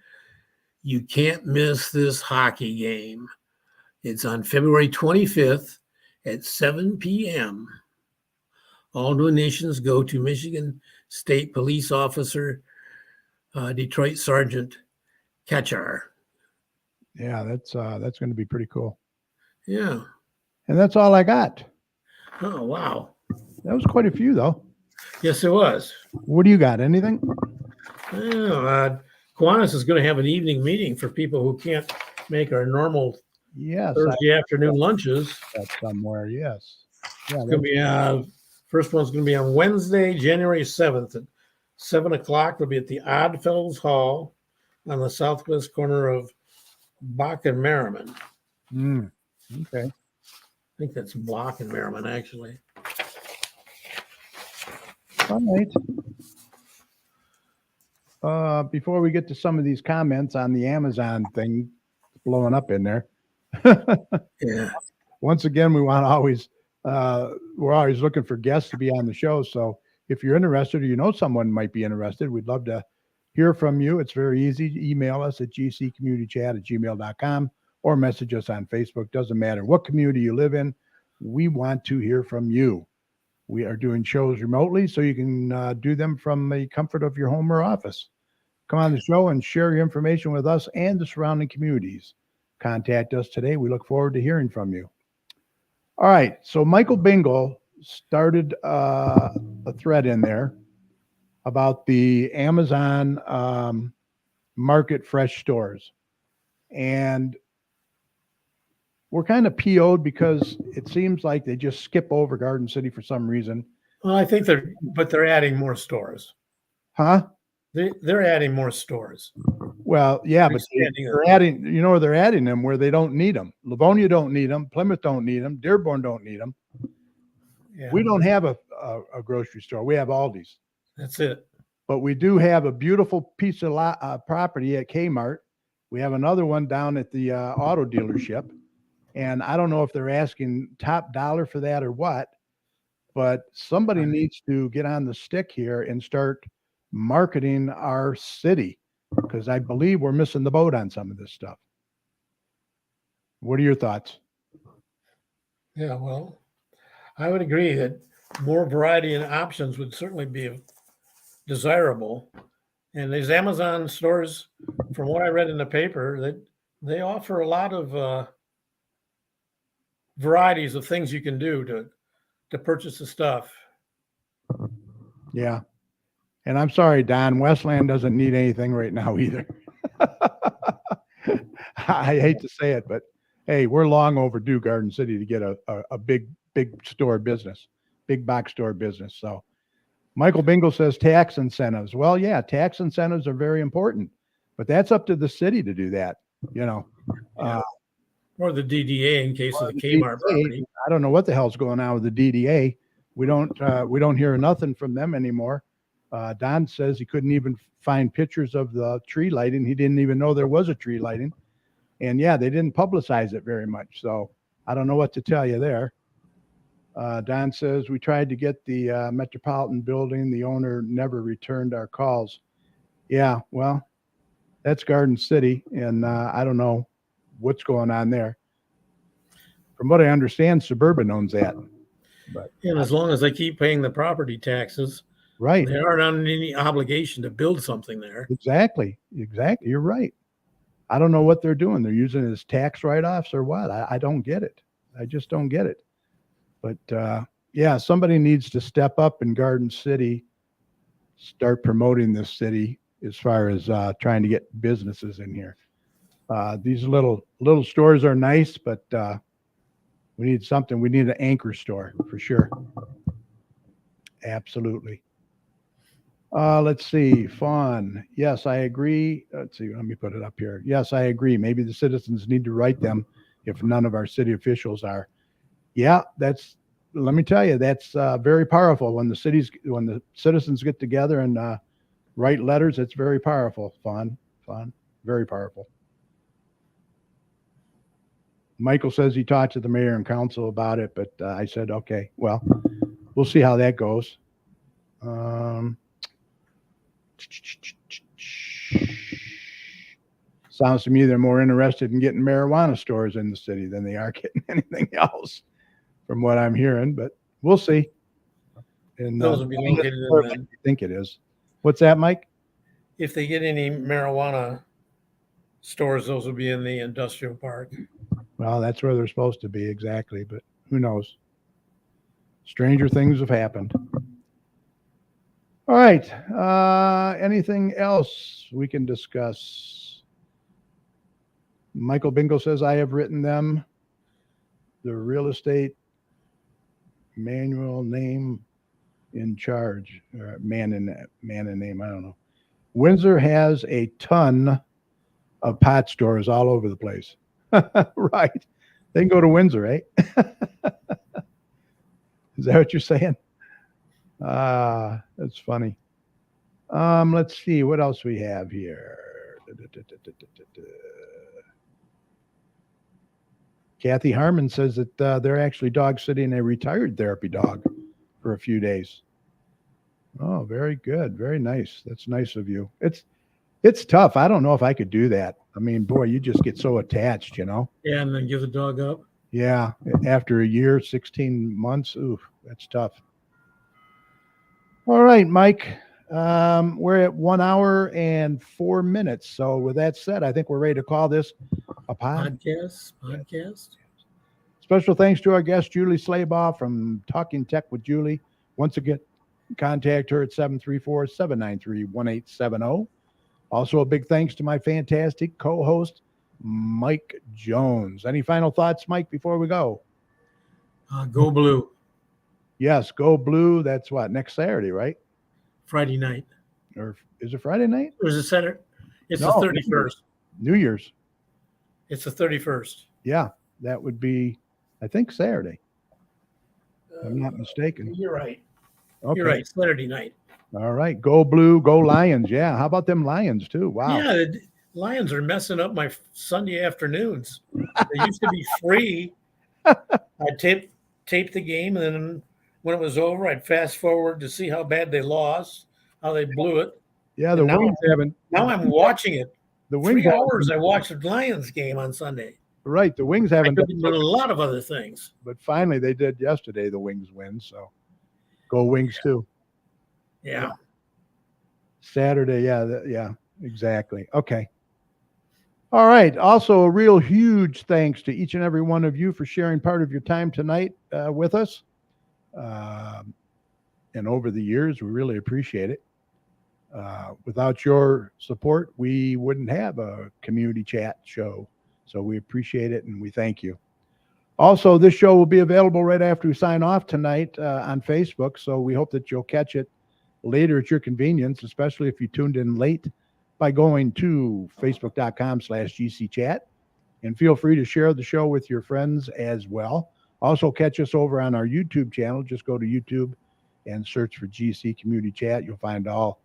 You can't miss this hockey game. It's on February 25th at 7 p.m. All donations go to Michigan State Police Officer Detroit Sergeant Kachar. Yeah, that's going to be pretty cool. Yeah. And that's all I got. Oh, wow. That was quite a few, though. Yes, it was. What do you got? Anything? Well, Kiwanis is going to have an evening meeting for people who can't make our normal Thursday afternoon lunches. That's somewhere, yes. Yeah, it's going to be first one's going to be on Wednesday, January 7th at 7 o'clock. It'll be at the Oddfellows Hall on the southwest corner of Bach and Merriman. Okay. I think that's Block and Merriman, actually. All right. Before we get to some of these comments on the Amazon thing blowing up in there. Yeah. Once again, we want to always, we're always looking for guests to be on the show. So if you're interested or you know someone might be interested, we'd love to hear from you. It's very easy. Email us at gccommunitychat@gmail.com or message us on Facebook. Doesn't matter what community you live in. We want to hear from you. We are doing shows remotely, so you can do them from the comfort of your home or office. Come on the show and share your information with us and the surrounding communities. contact us today. We look forward to hearing from you. All right. So Michael Bingle started a thread in there about the Amazon Market Fresh stores. And we're kind of PO'd because it seems like they just skip over Garden City for some reason. Well, I think they're adding more stores. Huh? They're adding more stores. Well, yeah, but Expanding they're adding, where they're adding them where they don't need them. Livonia don't need them. Plymouth don't need them. Dearborn don't need them. Yeah, We don't have a grocery store. We have Aldi's. that's it. But we do have a beautiful piece of property at Kmart. We have another one down at the auto dealership. And I don't know if they're asking top dollar for that or what, but somebody needs to get on the stick here and start marketing our city, because I believe we're missing the boat on some of this stuff. What are your thoughts? Yeah, well, I would agree that more variety and options would certainly be desirable. And these Amazon stores, from what I read in the paper, that they offer a lot of varieties of things you can do to purchase the stuff. Yeah. And I'm sorry, Don, Westland doesn't need anything right now either. I hate to say it, but hey, we're long overdue, Garden City, to get a big store business, big box store business. So Michael Bingle says tax incentives. Well, yeah, tax incentives are very important, but that's up to the city to do that, Yeah. Or the DDA in case of the Kmart property. I don't know what the hell's going on with the DDA. We don't hear nothing from them anymore. Don says he couldn't even find pictures of the tree lighting. He didn't even know there was a tree lighting. And yeah, they didn't publicize it very much. So I don't know what to tell you there. Don says we tried to get the Metropolitan building. The owner never returned our calls. Yeah, well, that's Garden City. And I don't know what's going on there. From what I understand, Suburban owns that. But And as long as they keep paying the property taxes, right. they aren't under any obligation to build something there. Exactly. You're right. I don't know what they're doing. They're using it as tax write-offs or what. I don't get it. I just don't get it. But yeah, somebody needs to step up in Garden City, start promoting this city as far as trying to get businesses in here. These little stores are nice, but we need something. We need an anchor store for sure. Absolutely. Let's see. Fawn. Yes, I agree. Let's see. Let me put it up here. Yes, I agree. Maybe the citizens need to write them if none of our city officials are. Yeah, let me tell you, that's very powerful. When the citizens get together and write letters, it's very powerful. Fawn. Very powerful. Michael says he talked to the mayor and council about it, but I said, okay, well, we'll see how that goes. Sounds to me they're more interested in getting marijuana stores in the city than they are getting anything else, from what I'm hearing, but we'll see. And Those will be located in I think it is. What's that, Mike? if they get any marijuana stores, those will be in the industrial park. Well, that's where they're supposed to be, exactly, but who knows? Stranger things have happened. All right. Anything else we can discuss? Michael Bingle says, I have written them. The real estate manual name in charge, or man in name, I don't know. Windsor has a ton of pot stores all over the place. Right. They can go to Windsor, eh? Is that what you're saying? That's funny. Let's see what else we have here. Kathy Harmon says that they're actually dog sitting a retired therapy dog for a few days. Oh, very good. Very nice. That's nice of you. It's tough. I don't know if I could do that. I mean, boy, you just get so attached, Yeah, and then give the dog up. Yeah. After a year, 16 months, oof, that's tough. All right, Mike. We're at 1 hour and 4 minutes. So with that said, I think we're ready to call this A pod? Podcast. Special thanks to our guest, Julie Slabaugh from Talking Tech with Julie. Once again, contact her at 734-793-1870. Also, a big thanks to my fantastic co-host, Mike Jones. Any final thoughts, Mike, before we go? Go Blue. Yes, go Blue. That's what, next Saturday, right? Friday night. Or is it Friday night? Or is it Saturday? It's No, the 31st. New Year's. It's the 31st. Yeah, that would be, I think, Saturday. If I'm not mistaken. You're right. Okay. You're right. Saturday night. All right. Go Blue, go Lions. Yeah. How about them Lions, too? Wow. Yeah, the Lions are messing up my Sunday afternoons. They used to be free. I'd tape the game, and then when it was over, I'd fast forward to see how bad they lost, how they blew it. Yeah, the And now- Wings haven't. Now I'm watching it. The Wings 3 haven't- hours I watched the Lions game on Sunday. Right. The Wings I haven't could done have done a lot of other things. but finally they did yesterday. The Wings win. So go Wings, too. Yeah. Saturday. Yeah, exactly. Okay. All right. Also, a real huge thanks to each and every one of you for sharing part of your time tonight with us. And over the years, we really appreciate it. Without your support, we wouldn't have a community chat show. So we appreciate it and we thank you. Also, this show will be available right after we sign off tonight on Facebook. So we hope that you'll catch it later at your convenience, especially if you tuned in late, by going to facebook.com/GCChat. And feel free to share the show with your friends as well. Also, catch us over on our YouTube channel. Just go to YouTube and search for GC Community Chat. You'll find all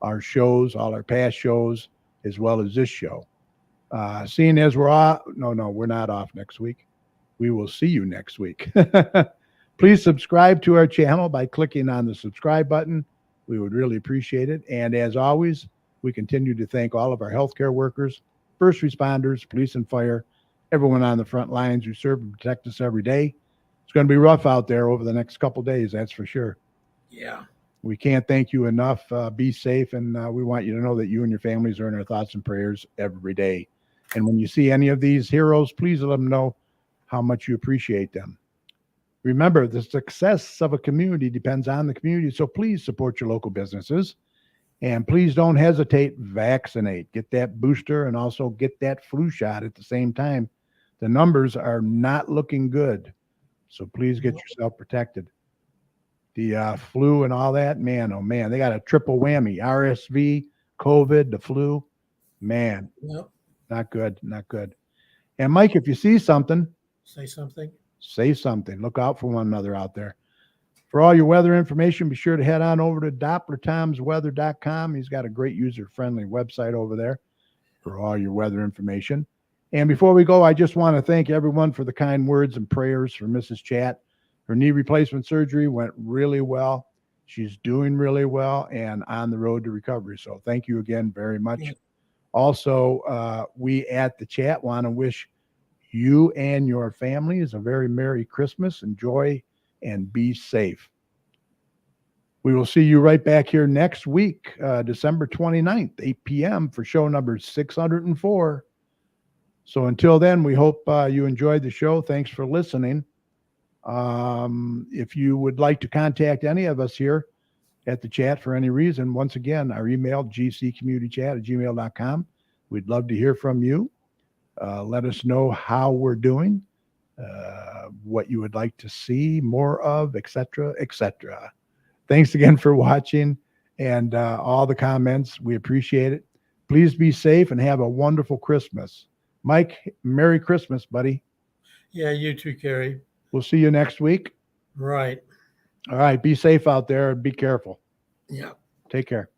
our shows, all our past shows, as well as this show. Seeing as we're off, no, we're not off next week. We will see you next week. Please subscribe to our channel by clicking on the subscribe button. We would really appreciate it. And as always, we continue to thank all of our healthcare workers, first responders, police and fire, everyone on the front lines who serve and protect us every day. It's going to be rough out there over the next couple of days, that's for sure. Yeah. We can't thank you enough. Be safe, and we want you to know that you and your families are in our thoughts and prayers every day. And when you see any of these heroes, please let them know how much you appreciate them. Remember, the success of a community depends on the community, so please support your local businesses. And please don't hesitate, vaccinate. Get that booster and also get that flu shot at the same time. The numbers are not looking good, so please get yourself protected. The flu and all that, man, oh man, they got a triple whammy: RSV, COVID, the flu. Man, Yep. not good, not good. And Mike, if you see something, Say something. say something. Look out for one another out there. For all your weather information, be sure to head on over to DopplerTomsWeather.com. He's got a great user-friendly website over there for all your weather information. And before we go, I just want to thank everyone for the kind words and prayers for Mrs. Chat. Her knee replacement surgery went really well. She's doing really well and on the road to recovery. So thank you again very much. Yeah. Also, we at the chat want to wish you and your families a very Merry Christmas. Enjoy and be safe. We will see you right back here next week, December 29th, 8 p.m. for show number 604. So until then, we hope you enjoyed the show. Thanks for listening. If you would like to contact any of us here at the chat for any reason, once again, our email, gccommunitychat@gmail.com. We'd love to hear from you. Let us know how we're doing, what you would like to see more of, etc., etc. Thanks again for watching and all the comments. We appreciate it. Please be safe and have a wonderful Christmas. Mike, Merry Christmas, buddy. Yeah, you too, Carrie. We'll see you next week. Right. All right. Be safe out there and be careful. Yeah. Take care.